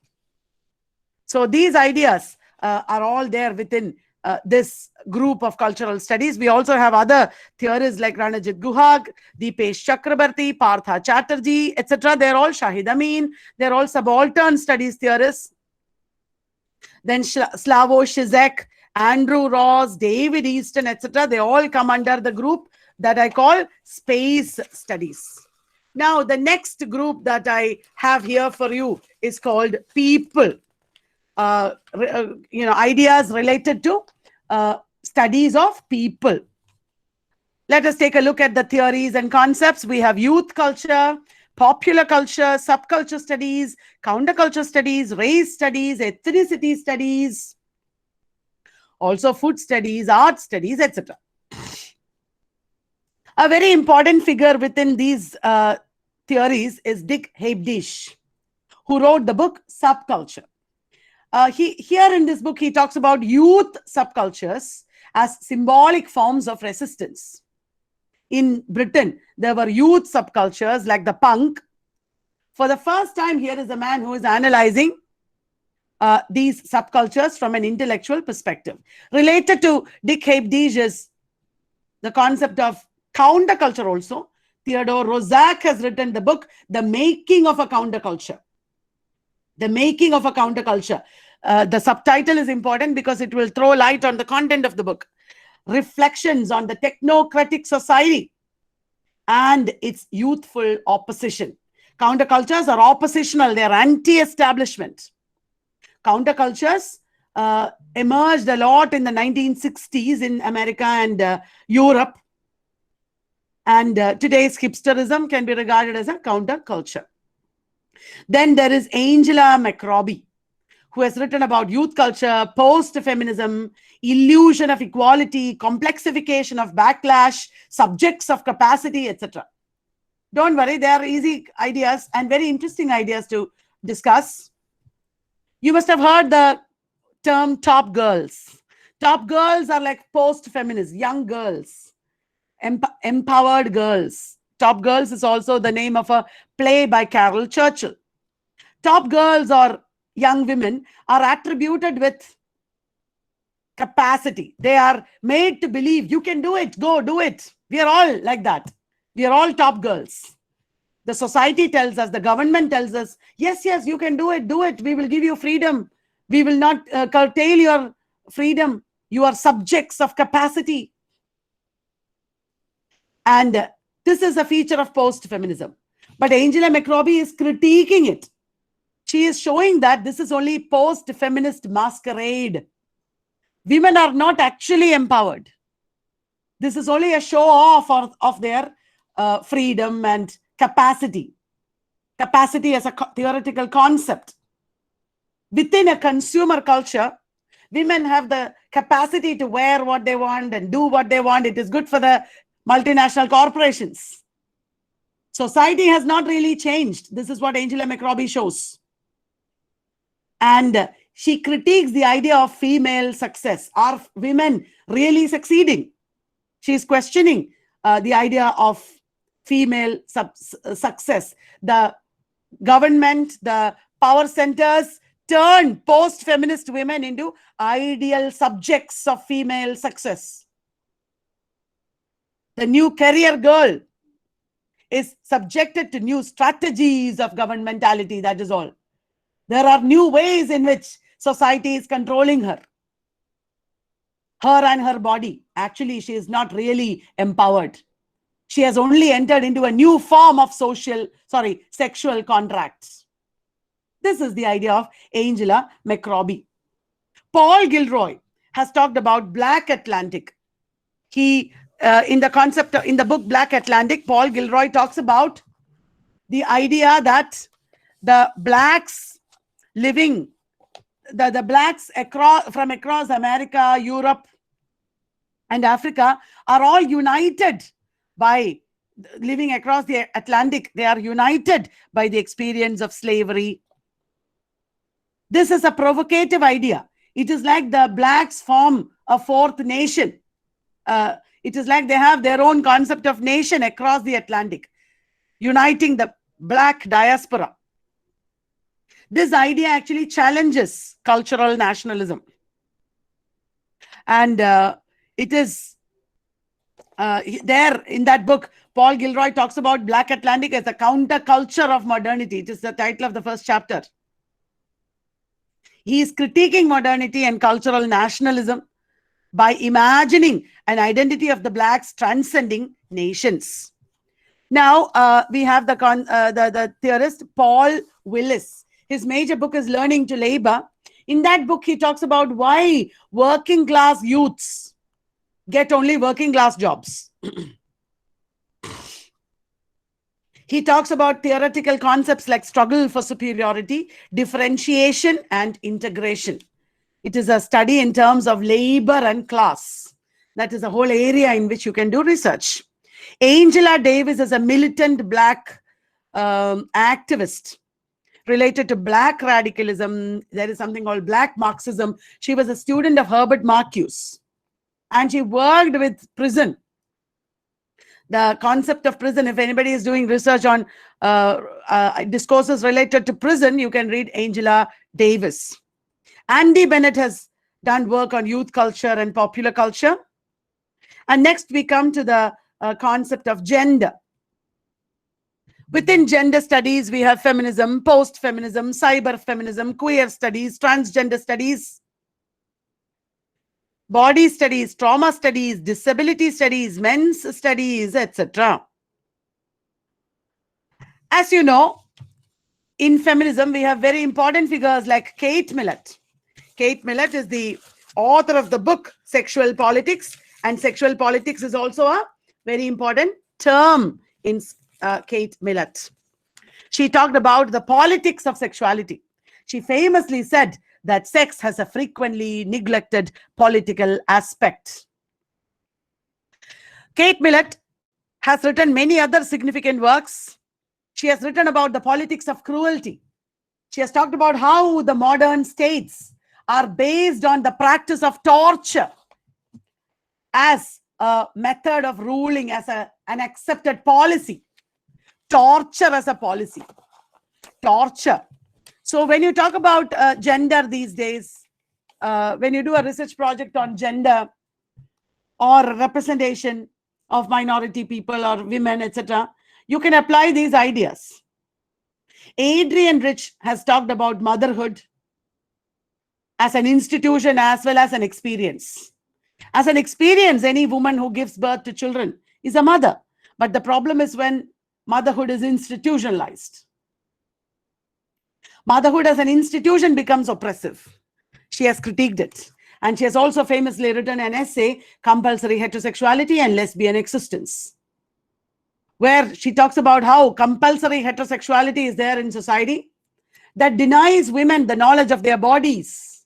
So these ideas are all there within this group of cultural studies. We also have other theories like Ranajit Guha, Deepesh Chakrabarti, Partha Chatterjee, etc. They're all Shahid Amin. They're all subaltern studies theorists. Then Slavoj Žižek, Andrew Ross, David Easton, etc. They all come under the group that I call space studies. Now, the next group that I have here for you is called people. Ideas related to studies of people. Let us take a look at the theories and concepts. We have youth culture, popular culture, subculture studies, counterculture studies, race studies, ethnicity studies, also food studies, art studies, etc. A very important figure within these theories is Dick Hebdish, who wrote the book Subculture. Here in this book, he talks about youth subcultures as symbolic forms of resistance. In Britain, there were youth subcultures like the punk. For the first time, here is a man who is analyzing these subcultures from an intellectual perspective. Related to Dick Hebdish is the concept of counterculture also. Theodore Roszak has written the book, The Making of a Counterculture. The Making of a Counterculture. The subtitle is important because it will throw light on the content of the book. Reflections on the technocratic society and its youthful opposition. Countercultures are oppositional. They are anti-establishment. Countercultures emerged a lot in the 1960s in America and Europe. And today's hipsterism can be regarded as a counterculture. Then there is Angela McRobbie, who has written about youth culture, post-feminism, illusion of equality, complexification of backlash, subjects of capacity, etc. Don't worry, they are easy ideas and very interesting ideas to discuss. You must have heard the term top girls. Top girls are like post-feminists, young girls, empowered girls. Top Girls is also the name of a play by Carol Churchill. Top girls or young women are attributed with capacity. They are made to believe you can do it, go do it. We are all like that. We are all top girls. The society tells us, the government tells us, yes, yes, you can do it, do it. We will give you freedom. We will not curtail your freedom. You are subjects of capacity. And this is a feature of post-feminism. But Angela McRobbie is critiquing it. She is showing that this is only post-feminist masquerade. Women are not actually empowered. This is only a show off of their freedom and capacity. Capacity as a theoretical concept. Within a consumer culture, women have the capacity to wear what they want and do what they want. It is good for the multinational corporations. Society has not really changed. This is what Angela McRobbie shows. And she critiques the idea of female success. Are women really succeeding? She is questioning the idea of female success. The government, the power centers turn post-feminist women into ideal subjects of female success. The new career girl is subjected to new strategies of governmentality, that is all. There are new ways in which society is controlling her. Her and her body. Actually, she is not really empowered. She has only entered into a new form of sexual contracts. This is the idea of Angela McRobbie. Paul Gilroy has talked about Black Atlantic. He, in the book Black Atlantic, Paul Gilroy talks about the idea that the blacks living, the blacks from across America, Europe, and Africa are all united by living across the Atlantic. They are united by the experience of slavery. This is a provocative idea. It is like the blacks form a fourth nation. It is like they have their own concept of nation across the Atlantic, uniting the black diaspora. This idea actually challenges cultural nationalism. And it is there in that book, Paul Gilroy talks about Black Atlantic as a counterculture of modernity. It is the title of the first chapter. He is critiquing modernity and cultural nationalism by imagining an identity of the blacks transcending nations. Now, we have the theorist Paul Willis. His major book is Learning to Labor. In that book, he talks about why working class youths get only working class jobs. He talks about theoretical concepts like struggle for superiority, differentiation, and integration. It is a study in terms of labor and class. That is a whole area in which you can do research. Angela Davis is a militant black activist related to black radicalism. There is something called black Marxism. She was a student of Herbert Marcuse, and she worked with prison. The concept of prison, if anybody is doing research on discourses related to prison, you can read Angela Davis. Andy Bennett has done work on youth culture and popular culture. And next we come to the concept of gender. Within gender studies, we have feminism, post-feminism, cyber-feminism, queer studies, transgender studies, body studies, trauma studies, disability studies, men's studies, etc. As you know, in feminism, we have very important figures like Kate Millett. Kate Millett is the author of the book Sexual Politics, and sexual politics is also a very important term in Kate Millett. She talked about the politics of sexuality. She famously said that sex has a frequently neglected political aspect. Kate Millett has written many other significant works. She has written about the politics of cruelty. She has talked about how the modern states are based on the practice of torture as a method of ruling, as an accepted policy. torture as a policy. Torture. So when you talk about gender these days, when you do a research project on gender or representation of minority people or women, etc., you can apply these ideas. Adrian Rich has talked about motherhood as an institution as well as an experience. As an experience, any woman who gives birth to children is a mother. But the problem is when motherhood is institutionalized. Motherhood as an institution becomes oppressive. She has critiqued it. And she has also famously written an essay, Compulsory Heterosexuality and Lesbian Existence, where she talks about how compulsory heterosexuality is there in society that denies women the knowledge of their bodies,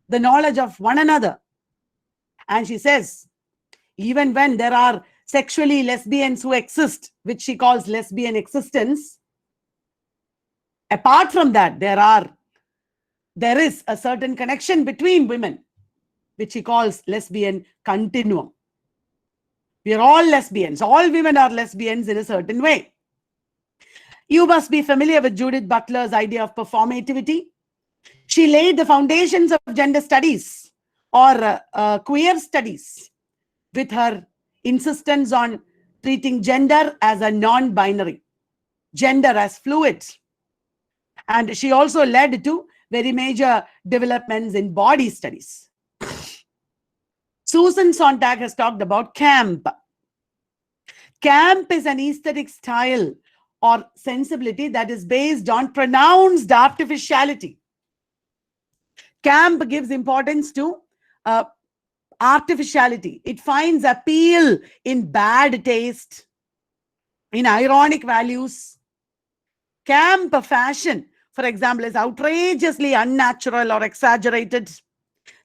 the knowledge of one another. And she says, even when there are sexually lesbians who exist, which she calls lesbian existence, apart from that, there is a certain connection between women, which she calls lesbian continuum. We are all lesbians. All women are lesbians in a certain way. You must be familiar with Judith Butler's idea of performativity. She laid the foundations of gender studies or queer studies with her insistence on treating gender as a non-binary, gender as fluid. And she also led to very major developments in body studies. Susan Sontag has talked about camp. Camp is an aesthetic style or sensibility that is based on pronounced artificiality. Camp gives importance to artificiality. It finds appeal in bad taste, in ironic values. Camp fashion, for example, is outrageously unnatural or exaggerated.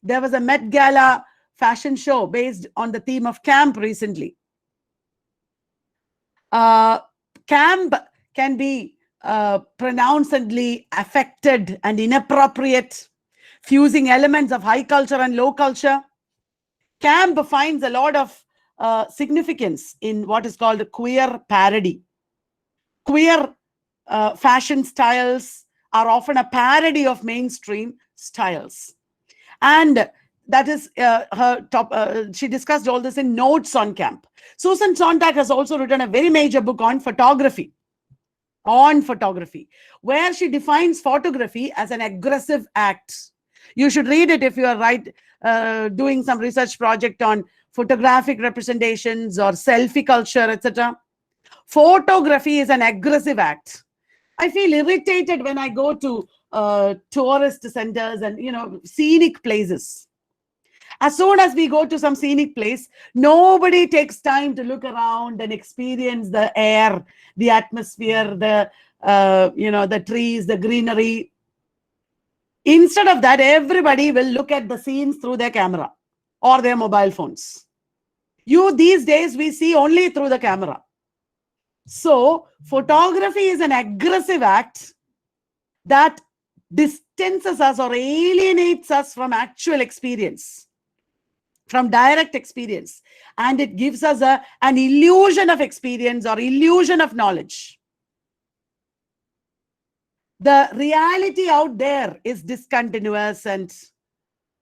There was a Met Gala fashion show based on the theme of camp recently. Camp can be pronouncedly affected and inappropriate, fusing elements of high culture and low culture. Camp finds a lot of significance in what is called queer parody. Queer fashion styles are often a parody of mainstream styles. And that is her top. She discussed all this in Notes on Camp. Susan Sontag has also written a very major book on photography, where she defines photography as an aggressive act. You should read it if you are doing some research project on photographic representations or selfie culture, etc. Photography is an aggressive act. I feel irritated when I go to tourist centers and scenic places. As soon as we go to some scenic place, nobody takes time to look around and experience the air, the atmosphere, the trees, the greenery. Instead of that, everybody will look at the scenes through their camera or their mobile phones. These days, we see only through the camera. So, photography is an aggressive act that distances us or alienates us from actual experience, from direct experience. And it gives us an illusion of experience or illusion of knowledge. The reality out there is discontinuous and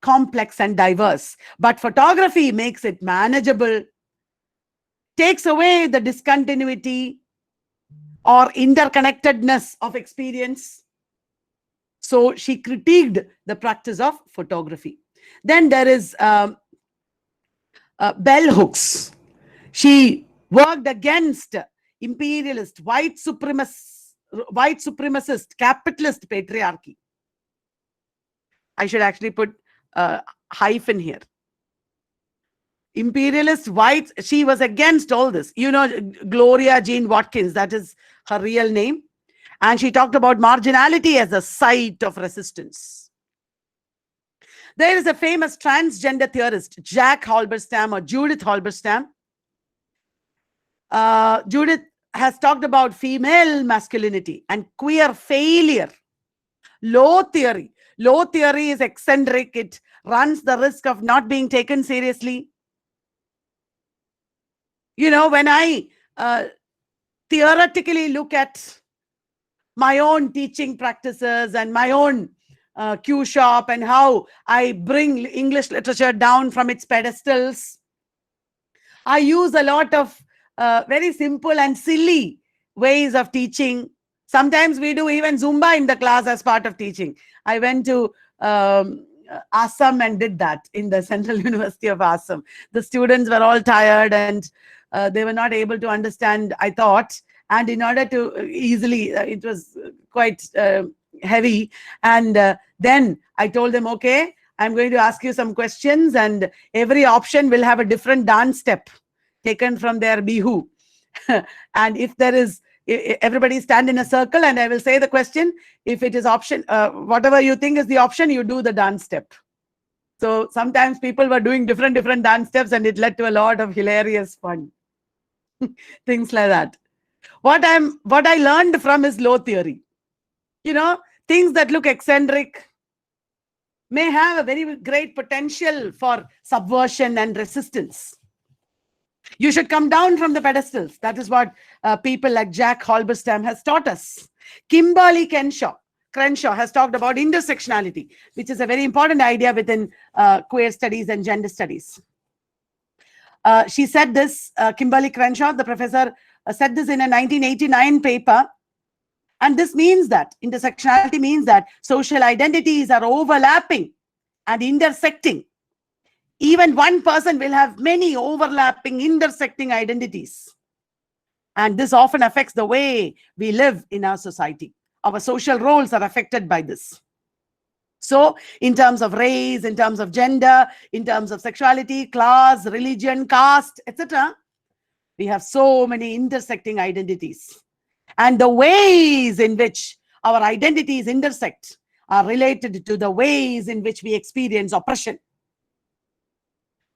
complex and diverse. But photography makes it manageable, takes away the discontinuity or interconnectedness of experience. So she critiqued the practice of photography. Then there is Bell Hooks. She worked against imperialist, white supremacist, capitalist patriarchy. I should actually put a hyphen here. Imperialist, white, she was against all this. Gloria Jean Watkins, that is her real name. And she talked about marginality as a site of resistance. There is a famous transgender theorist, Jack Halberstam or Judith Halberstam. Judith has talked about female masculinity and queer failure. Low theory. Low theory is eccentric. It runs the risk of not being taken seriously. When I theoretically look at my own teaching practices and my own Q shop and how I bring English literature down from its pedestals. I use a lot of very simple and silly ways of teaching. Sometimes we do even Zumba in the class as part of teaching. I went to Assam and did that in the Central University of Assam. The students were all tired and they were not able to understand, I thought. And in order to easily, it was quite heavy. And then I told them, okay, I'm going to ask you some questions, and every option will have a different dance step taken from their bihu. And if there is, everybody stand in a circle and I will say the question. If it is option, whatever you think is the option, you do the dance step. So sometimes people were doing different dance steps, and it led to a lot of hilarious fun. Things like that. What I learned from is low theory. Things that look eccentric may have a very great potential for subversion and resistance. You should come down from the pedestals. That is what people like Jack Halberstam has taught us. Kimberly Crenshaw has talked about intersectionality, which is a very important idea within queer studies and gender studies. She said this, Kimberly Crenshaw, the professor, said this in a 1989 paper. And this means that intersectionality means that social identities are overlapping and intersecting. Even one person will have many overlapping, intersecting identities. And this often affects the way we live in our society. Our social roles are affected by this. So, in terms of race, in terms of gender, in terms of sexuality, class, religion, caste, etc., we have so many intersecting identities. And the ways in which our identities intersect are related to the ways in which we experience oppression.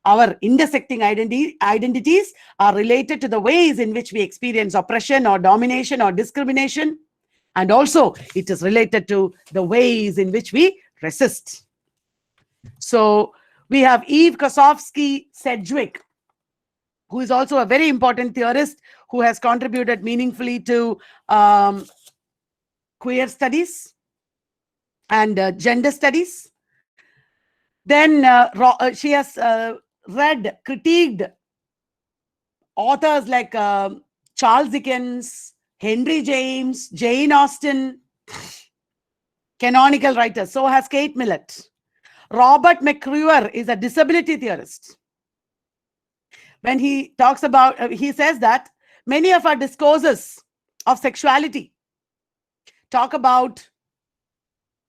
Our intersecting identities are related to the ways in which we experience oppression or domination or discrimination. And also, it is related to the ways in which we resist. So, we have Eve Kosofsky-Sedgwick, who is also a very important theorist who has contributed meaningfully to queer studies and gender studies. Then she has critiqued authors like Charles Dickens, Henry James, Jane Austen, canonical writers. So has Kate Millett. Robert McCruer is a disability theorist. When he talks about, he says that many of our discourses of sexuality talk about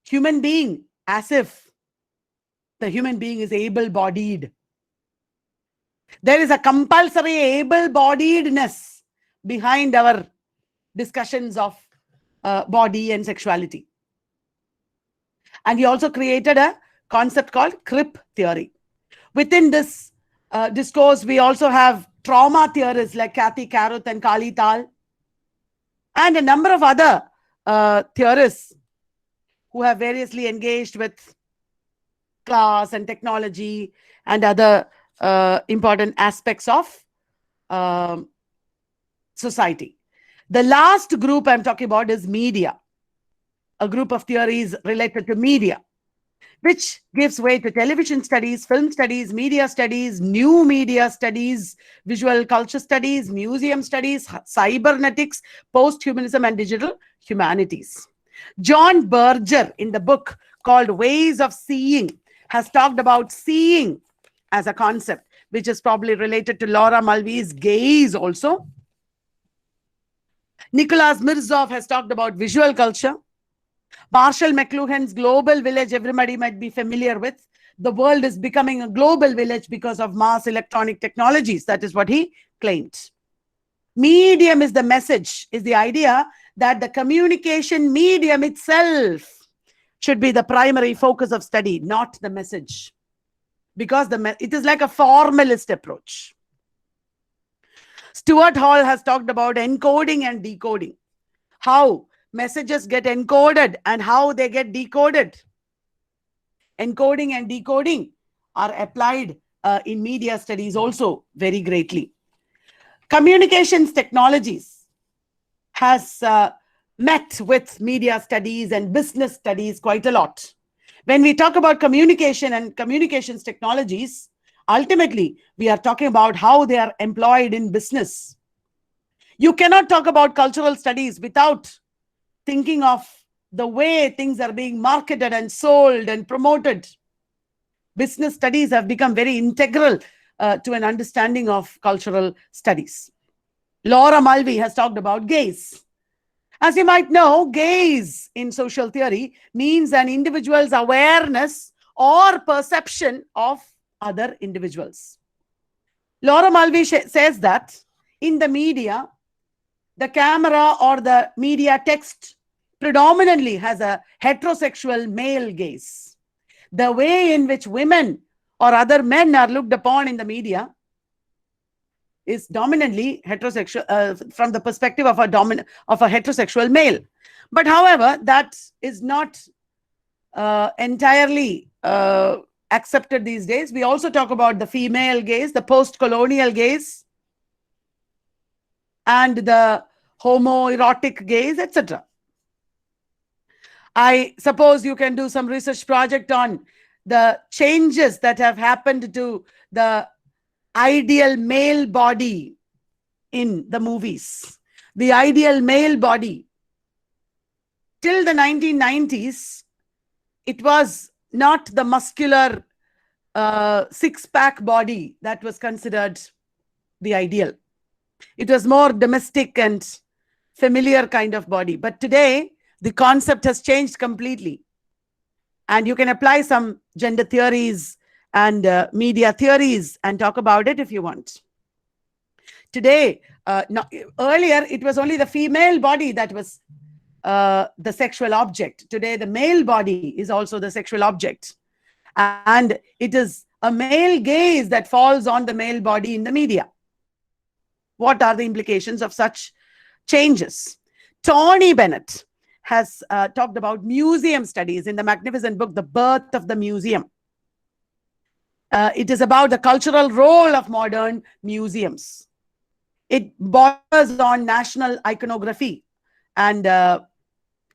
human being as if the human being is able-bodied. There is a compulsory able-bodiedness behind our discussions of body and sexuality. And he also created a concept called crip theory. Within this discourse, we also have trauma theorists like Kathy Caruth and Kali Tal, and a number of other theorists who have variously engaged with class and technology and other important aspects of society. The last group I'm talking about is media, a group of theories related to media, which gives way to television studies, film studies, media studies, new media studies, visual culture studies, museum studies, cybernetics, post-humanism, and digital humanities. John Berger, in the book called Ways of Seeing, has talked about seeing as a concept, which is probably related to Laura Mulvey's gaze also. Nicholas Mirzov has talked about visual culture. Marshall McLuhan's global village, everybody might be familiar with. The world is becoming a global village because of mass electronic technologies. That is what he claimed. Medium is the message, is the idea that the communication medium itself should be the primary focus of study, not the message. Because it is like a formalist approach. Stuart Hall has talked about encoding and decoding. How messages get encoded and how they get decoded. Encoding and decoding are applied in media studies also very greatly. Communications technologies has met with media studies and business studies quite a lot. When we talk about communication and communications technologies, ultimately, we are talking about how they are employed in business. You cannot talk about cultural studies without thinking of the way things are being marketed and sold and promoted. Business studies have become very integral to an understanding of cultural studies. Laura Mulvey has talked about gaze. As you might know, gaze in social theory means an individual's awareness or perception of other individuals. Laura Mulvey says that in the media, the camera or the media text predominantly has a heterosexual male gaze. The way in which women or other men are looked upon in the media is dominantly heterosexual from the perspective of a heterosexual male. But however, that is not entirely accepted these days. We also talk about the female gaze, the post-colonial gaze, and the homoerotic gaze, etc. I suppose you can do some research project on the changes that have happened to the ideal male body in the movies. The ideal male body. Till the 1990s, it was not the muscular six-pack body that was considered the ideal. It was more domestic and familiar kind of body. But today, the concept has changed completely. And you can apply some gender theories and media theories and talk about it if you want. Today, earlier, it was only the female body that was the sexual object. Today, the male body is also the sexual object. And it is a male gaze that falls on the male body in the media. What are the implications of such changes? Tony Bennett has talked about museum studies in the magnificent book, The Birth of the Museum. It is about the cultural role of modern museums. It borders on national iconography, and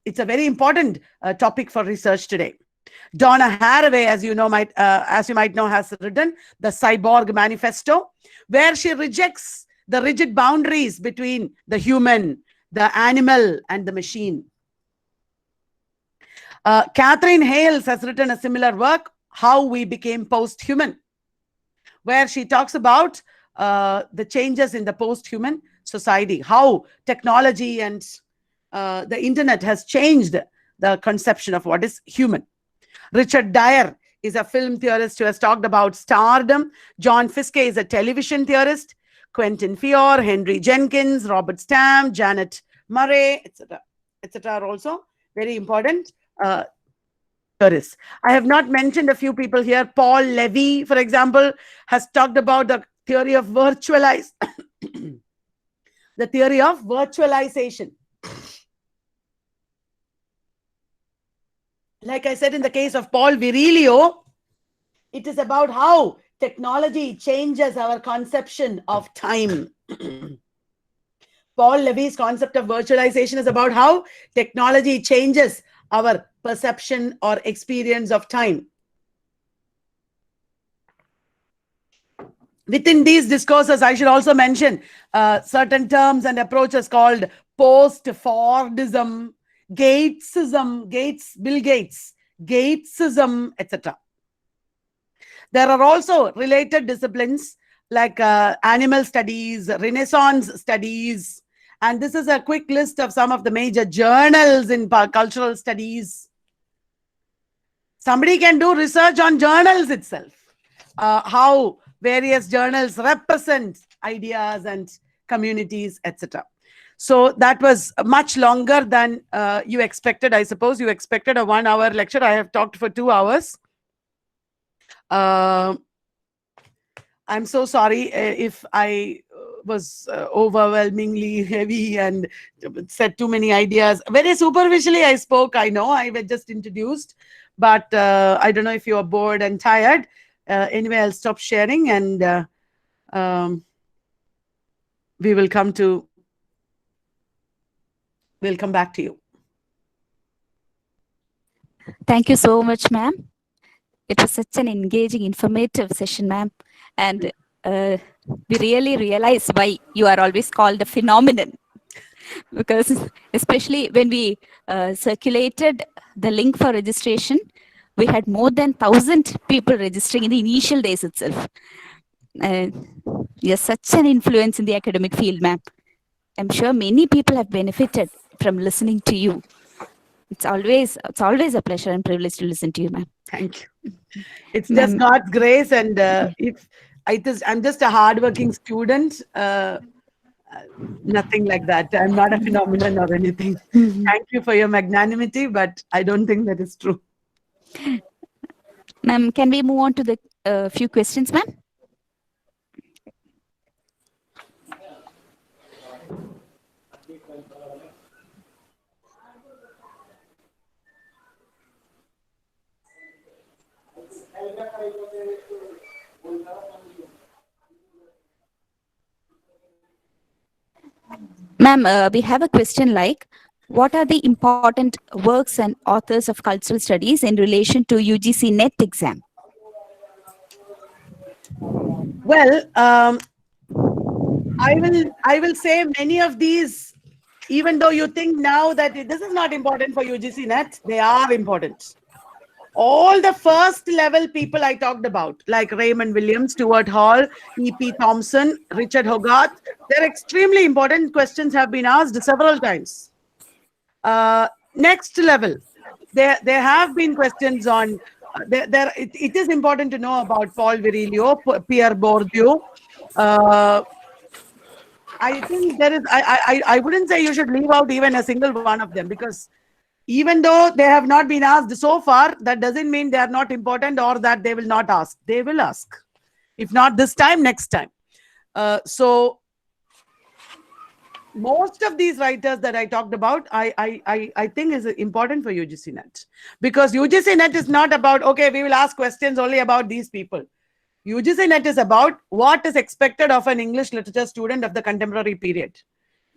it's a very important topic for research today. Donna Haraway, as you might know, has written the Cyborg Manifesto, where she rejects the rigid boundaries between the human, the animal, and the machine. Catherine Hales has written a similar work, How We Became Post-Human, where she talks about the changes in the post-human society, how technology and the internet has changed the conception of what is human. Richard Dyer is a film theorist who has talked about stardom. John Fiske is a television theorist. Quentin Fiore, Henry Jenkins, Robert Stam, Janet Murray, etc. are also very important theorists. I have not mentioned a few people here. Paul Levy, for example, has talked about the theory of the theory of virtualization. Like I said, in the case of Paul Virilio, it is about how technology changes our conception of time. Paul Levy's concept of virtualization is about how technology changes our perception or experience of time. Within these discourses, I should also mention certain terms and approaches called post-Fordism, Gatesism, Bill Gates, Gatesism, etc. There are also related disciplines like animal studies, Renaissance studies, and this is a quick list of some of the major journals in cultural studies. Somebody can do research on journals itself, how various journals represent ideas and communities, etc. So that was much longer than you expected. I suppose you expected a 1 hour lecture. I have talked for 2 hours. I'm so sorry if I was overwhelmingly heavy and said too many ideas. Very superficially I spoke, I know, I was just introduced, but I don't know if you are bored and tired. Anyway, I'll stop sharing and we will come to we'll come back to you. Thank you so much, ma'am. It was such an engaging, informative session, ma'am. And we really realize why you are always called a phenomenon. Because especially when we circulated the link for registration, we had more than 1,000 people registering in the initial days itself. You're such an influence in the academic field, ma'am. I'm sure many people have benefited from listening to you. It's always a pleasure and privilege to listen to you, ma'am. Thank you. It's just God's grace, and if I'm just a hardworking student, nothing like that. I'm not a phenomenon or anything. Thank you for your magnanimity, but I don't think that is true. Ma'am, can we move on to the few questions, ma'am? Ma'am, we have a question like, what are the important works and authors of cultural studies in relation to UGC NET exam? Well, I will say many of these, even though you think now that this is not important for UGC NET, they are important. All the first level people I talked about, like Raymond Williams, Stuart Hall, E.P. Thompson, Richard Hogarth, they're extremely important. Questions have been asked several times. Next level, there have been questions on, it is important to know about Paul Virilio, Pierre Bourdieu. I think there is, I wouldn't say you should leave out even a single one of them, because even though they have not been asked so far, that doesn't mean they are not important or that they will not ask. They will ask. If not this time, next time. So most of these writers that I talked about, I think is important for UGC NET. Because UGC NET is not about, okay, we will ask questions only about these people. UGC NET is about what is expected of an English literature student of the contemporary period.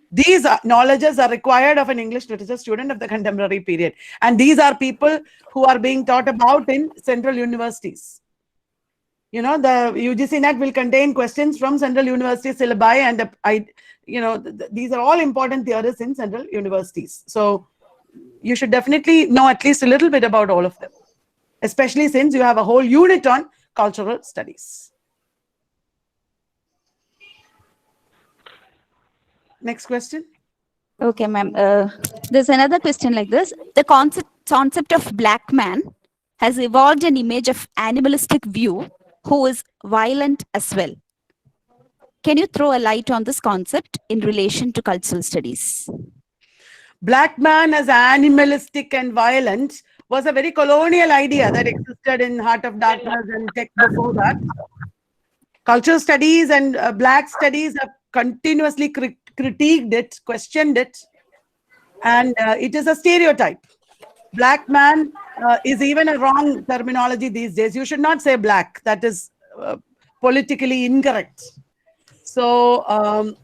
These knowledges are required of an English literature student of the contemporary period. And these are people who are being taught about in central universities. You know, the UGC NET will contain questions from central university syllabi, and these are all important theorists in central universities. So you should definitely know at least a little bit about all of them, especially since you have a whole unit on cultural studies. Next question. Okay, ma'am. There's another question like this. The concept of black man has evolved an image of animalistic view who is violent as well. Can you throw a light on this concept in relation to cultural studies? Black man as animalistic and violent was a very colonial idea that existed in Heart of Darkness and tech before that. Cultural studies and black studies have continuously critiqued it, questioned it, and it is a stereotype. Black man is even a wrong terminology these days. You should not say black. That is politically incorrect. So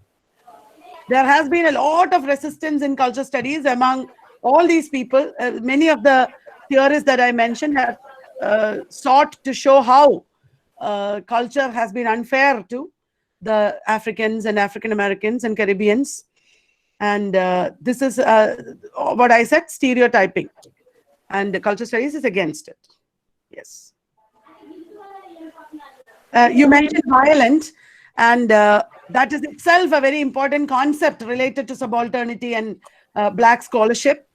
there has been a lot of resistance in culture studies among all these people. Many of the theorists that I mentioned have sought to show how culture has been unfair to the Africans and African Americans and Caribbeans. And this is what I said, stereotyping. And the culture studies is against it. Yes. You mentioned violent, and that is itself a very important concept related to subalternity and black scholarship.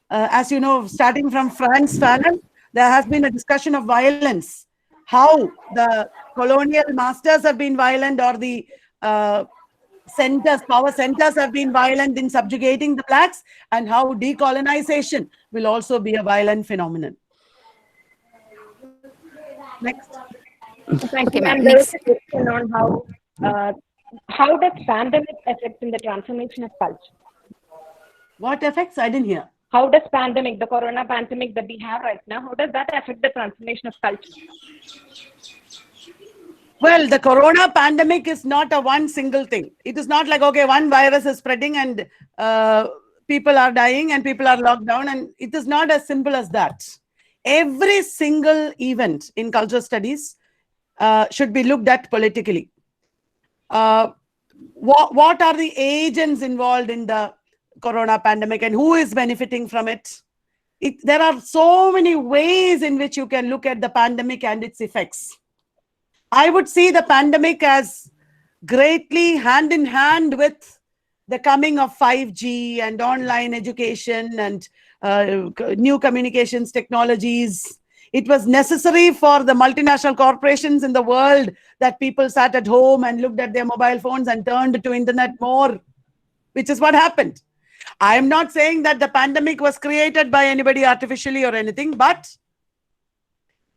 As you know, starting from Frantz Fanon, there has been a discussion of violence, how the colonial masters have been violent, or the power centers have been violent in subjugating the blacks, and how decolonization will also be a violent phenomenon. Next. Thank you, ma'am. There is a question on how does pandemic affect in the transformation of culture? What affects? I didn't hear. How does pandemic, the corona pandemic that we have right now, how does that affect the transformation of culture? Well, the corona pandemic is not a one single thing. It is not like, okay, one virus is spreading and people are dying and people are locked down, and it is not as simple as that. Every single event in cultural studies should be looked at politically. What are the agents involved in the corona pandemic and who is benefiting from it? There are so many ways in which you can look at the pandemic and its effects. I would see the pandemic as greatly hand in hand with the coming of 5G and online education and new communications technologies. It was necessary for the multinational corporations in the world that people sat at home and looked at their mobile phones and turned to internet more, which is what happened. I am not saying that the pandemic was created by anybody artificially or anything, but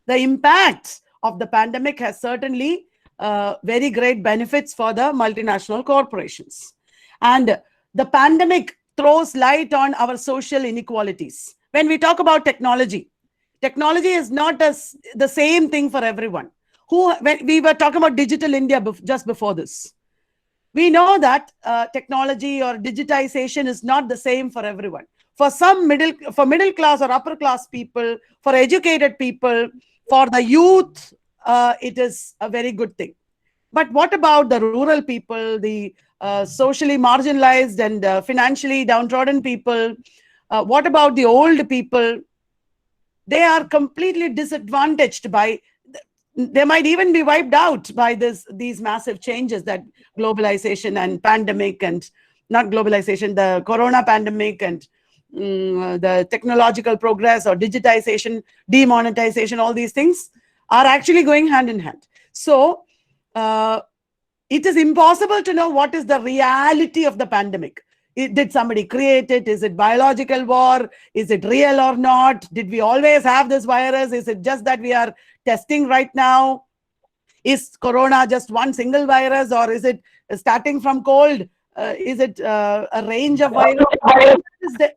the impact of the pandemic has certainly very great benefits for the multinational corporations. And the pandemic throws light on our social inequalities. When we talk about technology, technology is not the same thing for everyone. When we were talking about digital India just before this, we know that technology or digitization is not the same for everyone. For middle class or upper class people, for educated people, for the youth, it is a very good thing. But what about the rural people, the socially marginalized and financially downtrodden people? What about the old people? They are completely disadvantaged by, they might even be wiped out by these massive changes that globalization and pandemic, and not globalization, the corona pandemic and the technological progress or digitization, demonetization, all these things are actually going hand in hand. So it is impossible to know what is the reality of the pandemic. Did somebody create it? Is it biological war? Is it real or not? Did we always have this virus? Is it just that we are testing right now? Is corona just one single virus, or is it starting from cold? Is it a range of viruses?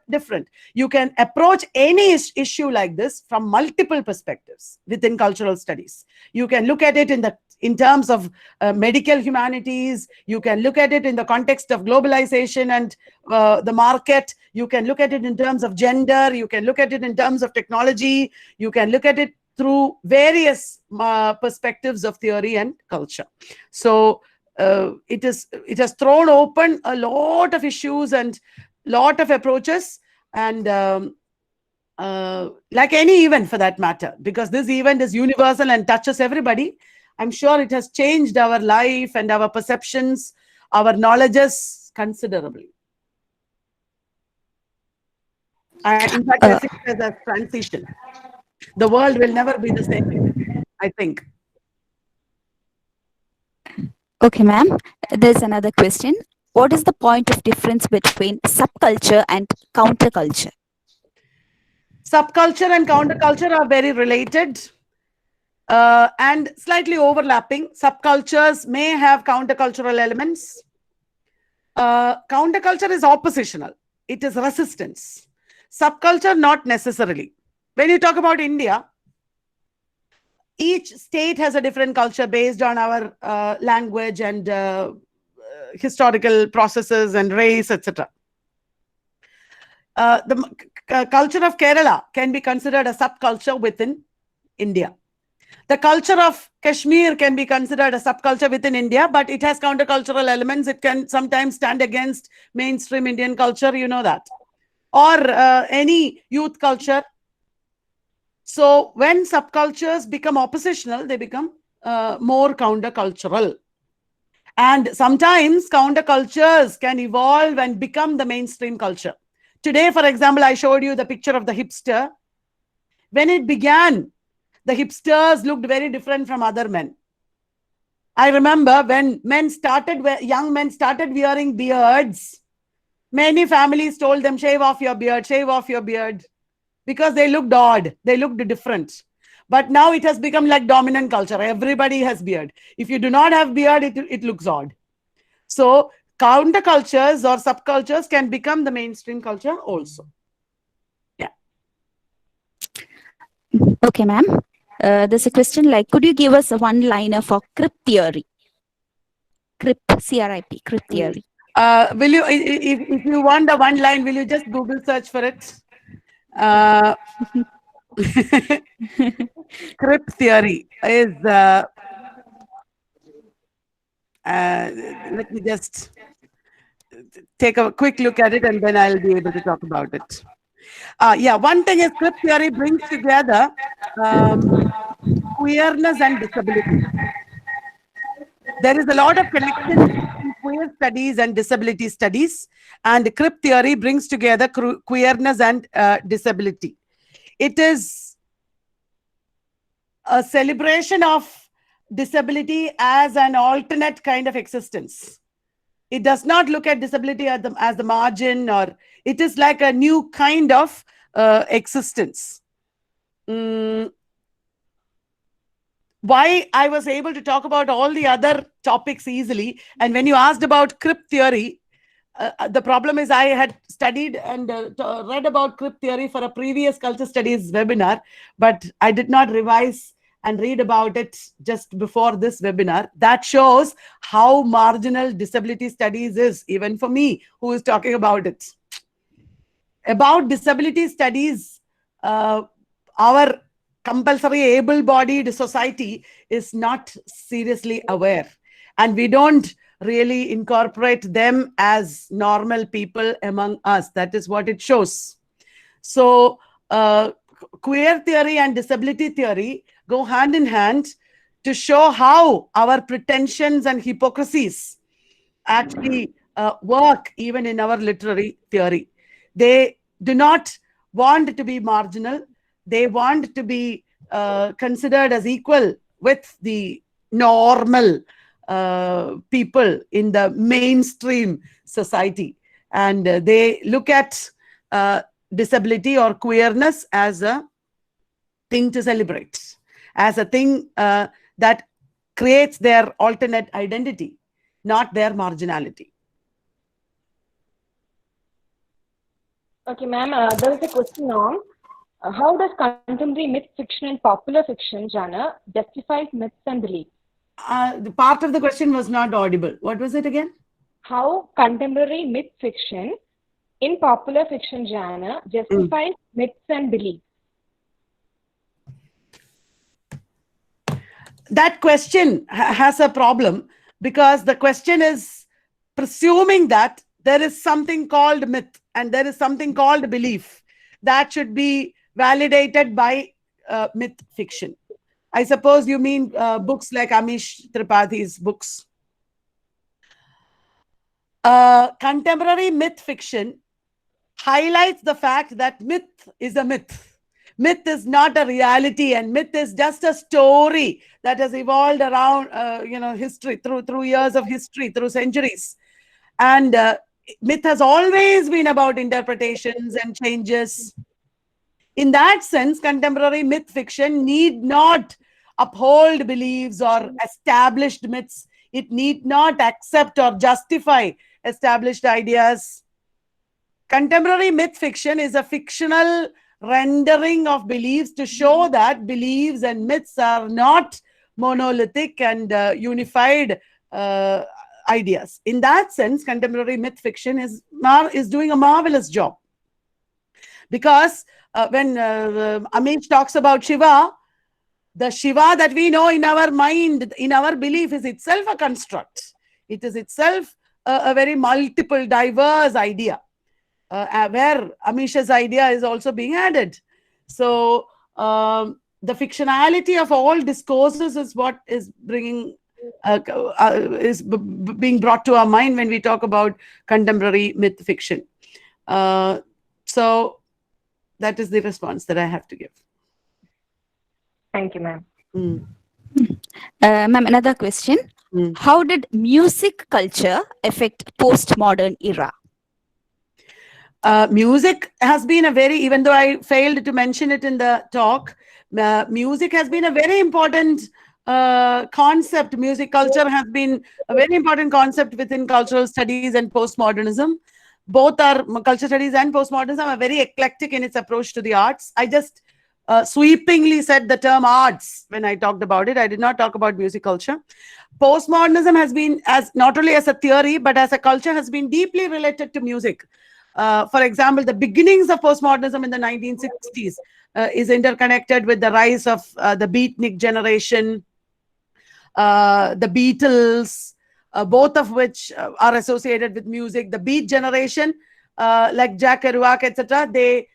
Different. You can approach any issue like this from multiple perspectives within cultural studies. You can look at it in terms of medical humanities. You can look at it in the context of globalization and the market. You can look at it in terms of gender. You can look at it in terms of technology. You can look at it through various perspectives of theory and culture. So it has thrown open a lot of issues and lot of approaches, and like any event for that matter, because this event is universal and touches everybody. I'm sure it has changed our life and our perceptions, our knowledges considerably. In fact, I think there's a transition. The world will never be the same, I think. Okay, ma'am. There's another question. What is the point of difference between subculture and counterculture? Subculture and counterculture are very related and slightly overlapping. Subcultures may have countercultural elements. Counterculture is oppositional. It is resistance. Subculture, not necessarily. When you talk about India, each state has a different culture based on our language and historical processes and race, etc. The culture of Kerala can be considered a subculture within India. The culture of Kashmir can be considered a subculture within India, but it has countercultural elements. It can sometimes stand against mainstream Indian culture, you know that. Or any youth culture. So when subcultures become oppositional, they become more countercultural. And sometimes countercultures can evolve and become the mainstream culture. Today, for example, I showed you the picture of the hipster. When it began, the hipsters looked very different from other men. I remember when young men started wearing beards, many families told them, shave off your beard, because they looked odd, they looked different. But now it has become like dominant culture. Everybody has beard. If you do not have beard, it looks odd. So countercultures or subcultures can become the mainstream culture also. Yeah. Okay, ma'am. There's a question like, could you give us a one-liner for CRIP theory? CRIP, CRIP, CRIP theory. Will you, if you want the one line, will you just Google search for it? Crip theory is, let me just take a quick look at it and then I'll be able to talk about it. Yeah, one thing is crip theory brings together queerness and disability. There is a lot of connection between queer studies and disability studies, and crip theory brings together queerness and disability. It is a celebration of disability as an alternate kind of existence. It does not look at disability as the margin, or it is like a new kind of existence. Why I was able to talk about all the other topics easily, and when you asked about crip theory, the problem is I had studied and read about crip theory for a previous culture studies webinar, but I did not revise and read about it just before this webinar. That shows how marginal disability studies is, even for me, who is talking about it. About disability studies, our compulsory able-bodied society is not seriously aware, and we don't really incorporate them as normal people among us. That is what it shows. So queer theory and disability theory go hand in hand to show how our pretensions and hypocrisies actually work even in our literary theory. They do not want to be marginal. They want to be considered as equal with the normal people in the mainstream society. And they look at disability or queerness as a thing to celebrate, as a thing that creates their alternate identity, not their marginality. Okay, ma'am, there is a question on how does contemporary myth fiction and popular fiction genre justify myths and beliefs? The part of the question was not audible. What was it again? How contemporary myth fiction in popular fiction genre justifies myths and beliefs? That question has a problem, because the question is presuming that there is something called myth and there is something called belief that should be validated by myth fiction. I suppose you mean books like Amish Tripathi's books. Contemporary myth fiction highlights the fact that myth is a myth. Myth is not a reality, and myth is just a story that has evolved around, history, through years of history, through centuries. And myth has always been about interpretations and changes. In that sense, contemporary myth fiction need not uphold beliefs or established myths. It need not accept or justify established ideas. Contemporary myth fiction is a fictional rendering of beliefs to show that beliefs and myths are not monolithic and unified ideas. In that sense, contemporary myth fiction is doing a marvelous job. Because when Amish talks about Shiva, the Shiva that we know in our mind, in our belief, is itself a construct. It is itself a very multiple, diverse idea, where Amish's idea is also being added. So the fictionality of all discourses is what is bringing being brought to our mind when we talk about contemporary myth fiction. So that is the response that I have to give. Thank you, ma'am. Ma'am, another question. How did music culture affect postmodern era? Music has been a very, even though I failed to mention it in the talk, music has been a very important concept. Music culture has been a very important concept within cultural studies and postmodernism. Both are, culture studies and postmodernism, are very eclectic in its approach to the arts. I just sweepingly said the term arts when I talked about it. I did not talk about music culture. Postmodernism has been, as not only as a theory but as a culture, has been deeply related to music. For example, the beginnings of postmodernism in the 1960s is interconnected with the rise of the beatnik generation, the Beatles, both of which are associated with music. The Beat generation, like Jack Kerouac, etc., they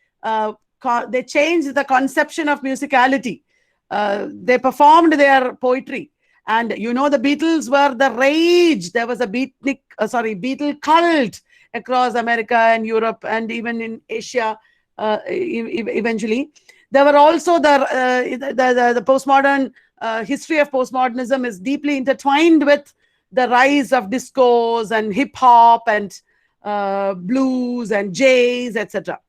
changed the conception of musicality. They performed their poetry. And the Beatles were the rage. There was a Beatle cult across America and Europe and even in Asia eventually. There were also the postmodern history of postmodernism is deeply intertwined with the rise of discos and hip hop and blues and jazz, etc.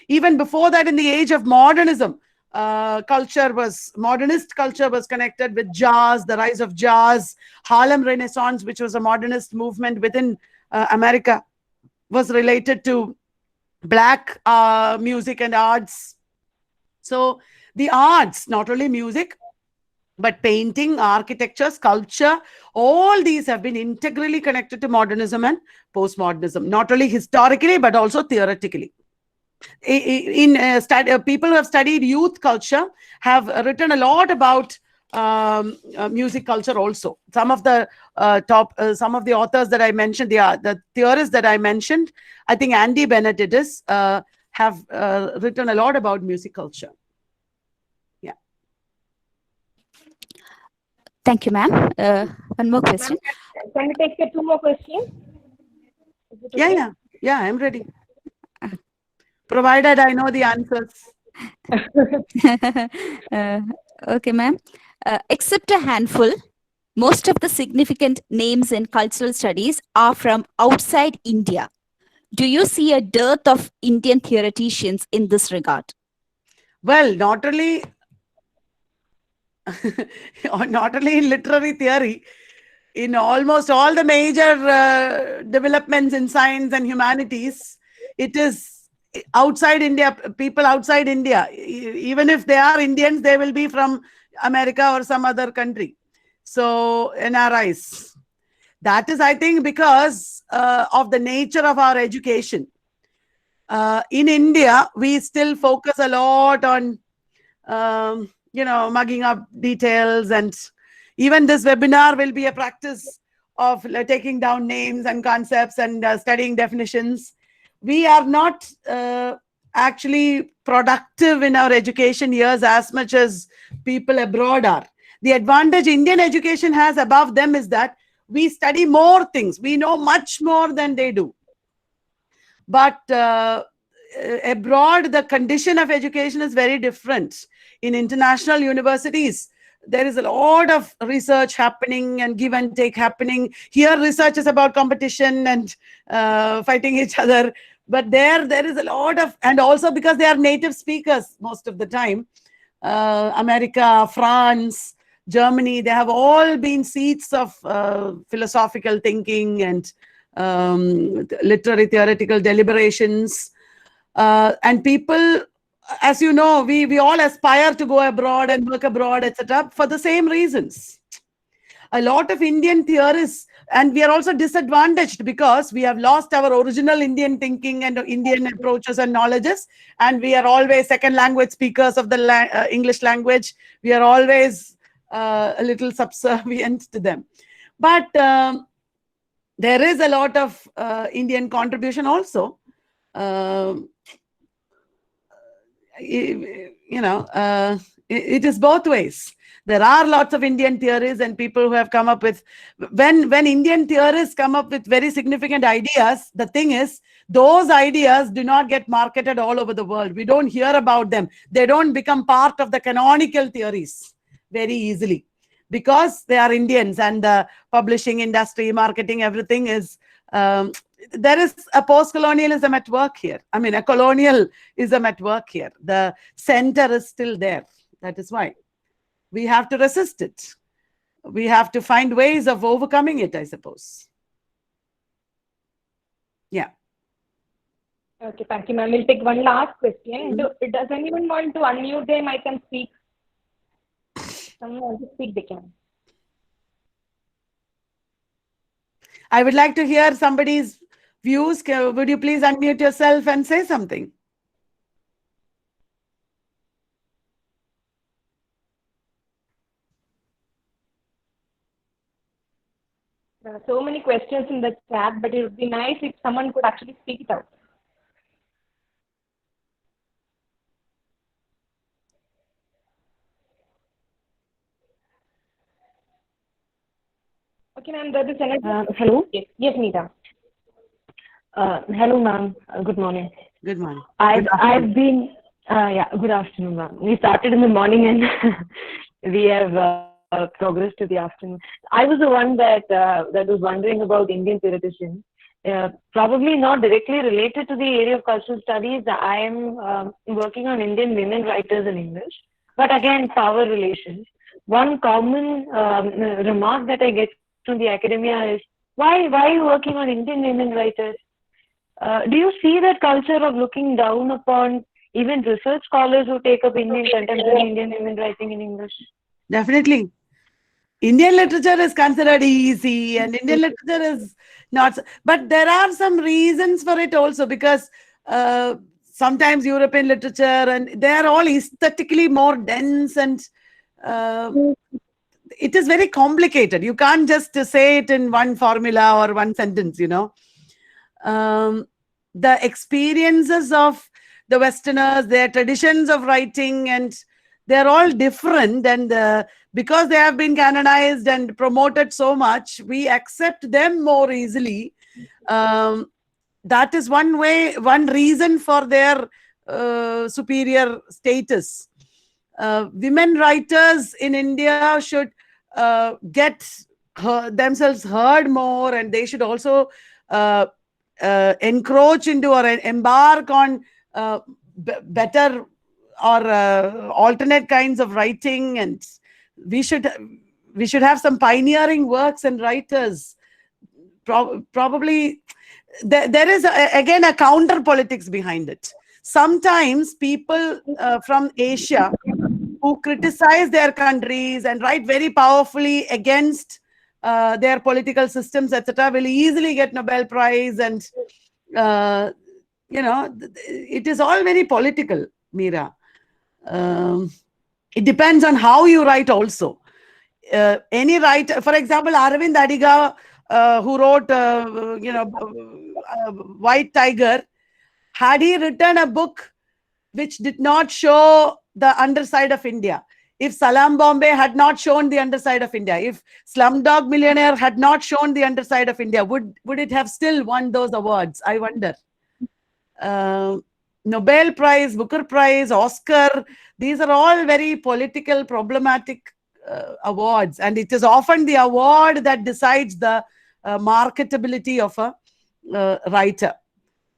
Even before that, in the age of modernism, modernist culture was connected with jazz, the rise of jazz. Harlem Renaissance, which was a modernist movement within America, was related to black music and arts. So the arts, not only music, but painting, architecture, sculpture, all these have been integrally connected to modernism and postmodernism, not only historically, but also theoretically. People who have studied youth culture have written a lot about music culture also. Some of the authors that I mentioned, the theorists that I mentioned, I think Andy Bennett have written a lot about music culture. Yeah. Thank you, ma'am. One more question. Can we take 2 more questions? Yeah, I'm ready. Provided I know the answers. Okay, ma'am. Except a handful, most of the significant names in cultural studies are from outside India. Do you see a dearth of Indian theoreticians in this regard? Well, not only in literary theory, in almost all the major developments in science and humanities, it is outside India, people outside India. Even if they are Indians, they will be from America or some other country. So NRIs. That is, I think, because of the nature of our education. In India, we still focus a lot on, mugging up details. And even this webinar will be a practice of taking down names and concepts and studying definitions. We are not actually productive in our education years as much as people abroad are. The advantage Indian education has above them is that we study more things. We know much more than they do. But abroad, the condition of education is very different. In international universities, there is a lot of research happening and give and take happening. Here, research is about competition and fighting each other. But there is a lot of, and also because they are native speakers most of the time, America, France, Germany, they have all been seats of philosophical thinking and literary theoretical deliberations. And people, as you know, we all aspire to go abroad and work abroad, etc., for the same reasons. A lot of Indian theorists, and we are also disadvantaged because we have lost our original Indian thinking and Indian approaches and knowledges, and we are always second language speakers of the English language. We are always a little subservient to them. But there is a lot of Indian contribution also. It is both ways. There are lots of Indian theories and people who have come up with, when Indian theorists come up with very significant ideas, the thing is, those ideas do not get marketed all over the world. We don't hear about them. They don't become part of the canonical theories very easily because they are Indians, and the publishing industry, marketing, everything is, there is a post-colonialism at work here. I mean, a colonialism at work here. The center is still there. That is why we have to resist it. We have to find ways of overcoming it, I suppose. Yeah. Okay, thank you, ma'am. We'll take one last question. Does anyone want to unmute them? I can speak. Someone wants to speak, they can. I would like to hear somebody's views. Would you please unmute yourself and say something? There are so many questions in the chat, but it would be nice if someone could actually speak it out. Okay, ma'am, there is another. Hello. Yes, Meeta. Hello, ma'am. Good morning. Good morning. I've been good afternoon, ma'am. We started in the morning and we have progressed to the afternoon. I was the one that was wondering about Indian theoreticians. Probably not directly related to the area of cultural studies. I am working on Indian women writers in English, but again, power relations. One common remark that I get from the academia is, why are you working on Indian women writers? Do you see that culture of looking down upon even research scholars who take up contemporary Indian women writing in English? Definitely. Indian literature is considered easy and Indian literature is not. But there are some reasons for it also, because sometimes European literature, and they are all aesthetically more dense, and it is very complicated. You can't just say it in one formula or one sentence, the experiences of the Westerners, their traditions of writing, and they're all different. And because they have been canonized and promoted so much, we accept them more easily. That is one reason for their superior status. Women writers in India should get themselves heard more, and they should also encroach into or embark on better or alternate kinds of writing, and we should have some pioneering works and writers. Probably there is again a counter politics behind it. Sometimes people from Asia who criticize their countries and write very powerfully against their political systems, etc., will easily get Nobel Prize. And it is all very political, Meera. It depends on how you write also. Any writer, for example, Aravind Adiga, who wrote White Tiger, had he written a book which did not show the underside of India, if Salam Bombay had not shown the underside of India, if Slumdog Millionaire had not shown the underside of India, would it have still won those awards? I wonder. Nobel Prize, Booker Prize, Oscar, these are all very political, problematic awards. And it is often the award that decides the marketability of a writer.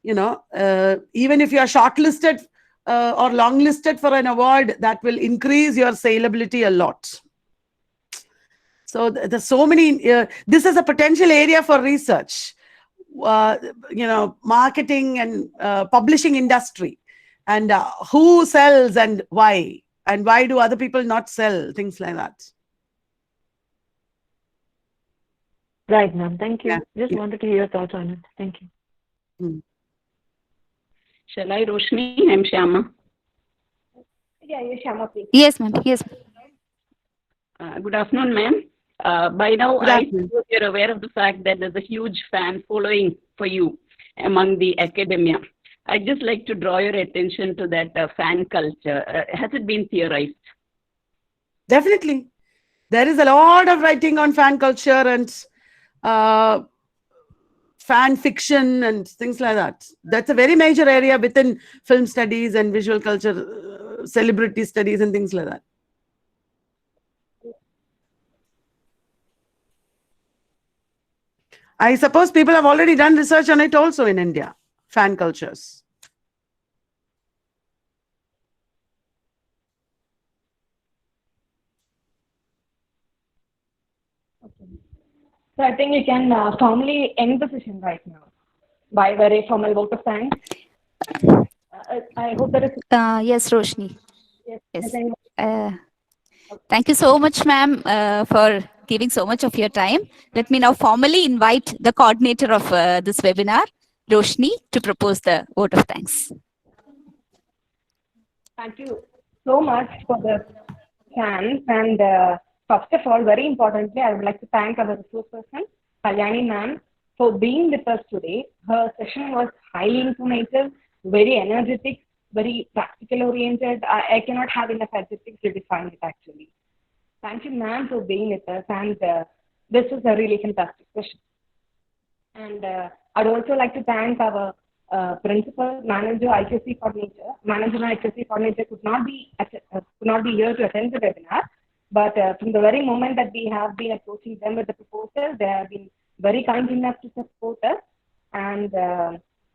Even if you are shortlisted or longlisted for an award, that will increase your saleability a lot. So there's so many. This is a potential area for research. Marketing and publishing industry, and who sells and why do other people not sell, things like that. Right, ma'am. Thank you. Just wanted to hear your thoughts on it. Thank you. Shall I, Roshni? I'm Shyama. Yeah, Shyama, please. Yes, ma'am. Yes. Good afternoon, ma'am. By now, I suppose you're aware of the fact that there's a huge fan following for you among the academia. I'd just like to draw your attention to that fan culture. Has it been theorized? Definitely. There is a lot of writing on fan culture and fan fiction and things like that. That's a very major area within film studies and visual culture, celebrity studies and things like that. I suppose people have already done research on it also in India, fan cultures. Okay. So I think we can formally end the session right now by very formal vote of thanks. I hope that is Yes, Roshni. yes. Yes. Thank Thank you so much, ma'am, for giving so much of your time. Let me now formally invite the coordinator of this webinar, Roshni, to propose the vote of thanks. Thank you so much for the chance. And first of all, very importantly, I would like to thank our resource person, Kalyani ma'am, for being with us today. Her session was highly informative, very energetic, very practical oriented. I cannot have enough adjectives to define it actually. Thank you, ma'am, for being with us. And this is a really fantastic session. And I'd also like to thank our principal, manager, IQC coordinator. Manager and IQC coordinator could not be here to attend the webinar. But from the very moment that we have been approaching them with the proposal, they have been very kind enough to support us. And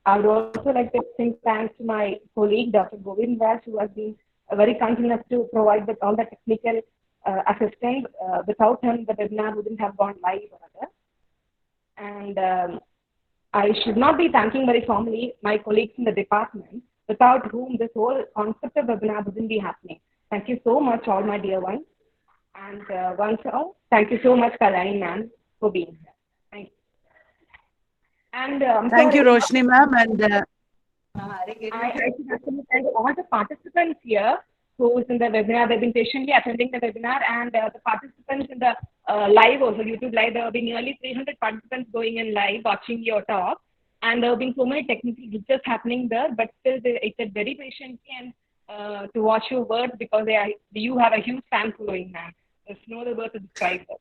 I would also like to extend thanks to my colleague, Dr. Govind Raj, who has been very kind enough to provide with all the technical assistance. Without him, the webinar wouldn't have gone live or other. And I should not be thanking very formally my colleagues in the department, without whom this whole concept of webinar wouldn't be happening. Thank you so much, all my dear ones. And once all, thank you so much, Kalyani ma'am, for being here. Thank you. And Thank you, Roshni ma'am. And I should actually thank all the participants here who's in the webinar. They've been patiently attending the webinar, and the participants in the live also, YouTube live. There have been nearly 300 participants going in live watching your talk, and there have been so many technical glitches happening there, but still they said very patiently and to watch your words because you have a huge fan following, ma'am. There's no other word to describe that.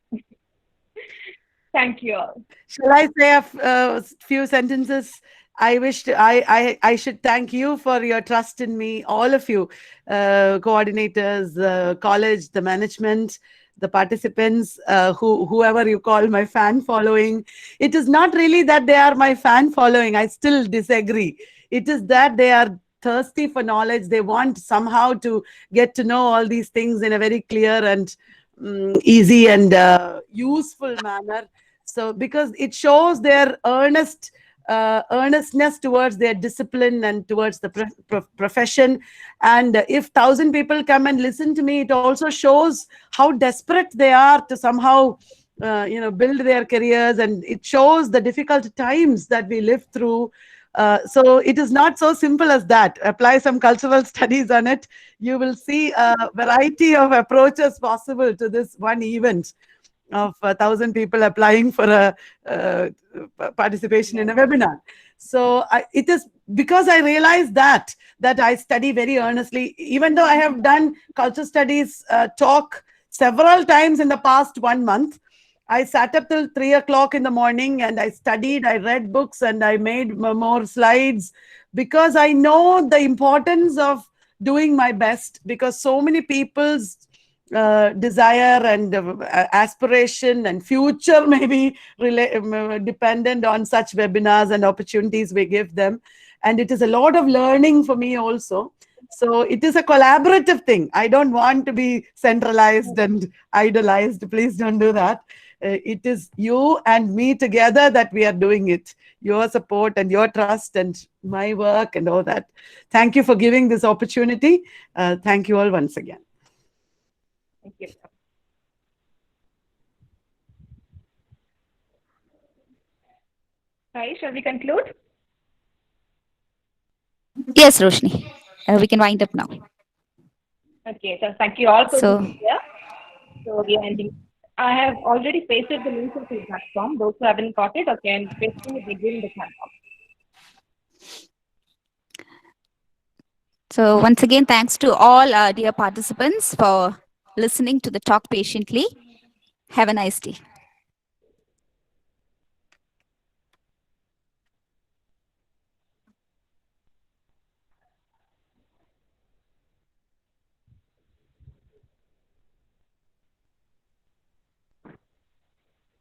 Thank you all. shall I say a few sentences? I should thank you for your trust in me, all of you, coordinators, college, the management, the participants, whoever you call my fan following. It is not really that they are my fan following. I still disagree. It is that they are thirsty for knowledge. They want somehow to get to know all these things in a very clear and easy and useful manner. So because it shows their earnestness towards their discipline and towards the profession. And if 1,000 people come and listen to me, it also shows how desperate they are to somehow build their careers, and it shows the difficult times that we live through. So it is not so simple as that. Apply some cultural studies on it. You will see a variety of approaches possible to this one event of 1,000 people applying for a participation in a webinar. So it is because I realized that I study very earnestly, even though I have done culture studies talk several times in the past 1 month. I sat up till 3 o'clock in the morning and I studied, I read books, and I made more slides because I know the importance of doing my best, because so many people's desire and aspiration and future may be dependent on such webinars and opportunities we give them. And it is a lot of learning for me also. So it is a collaborative thing. I don't want to be centralized and idolized. Please don't do that. It is you and me together that we are doing it. Your support and your trust and my work and all that. Thank you for giving this opportunity. Thank you all once again. Thank you. Right, shall we conclude? Yes, Roshni. We can wind up now. Okay, so thank you all for So- being here. So we are ending. I have already pasted the link of the platform. Those who haven't got it, okay, and pasting it again in the chat box. So once again, thanks to all our dear participants for listening to the talk patiently. Have a nice day.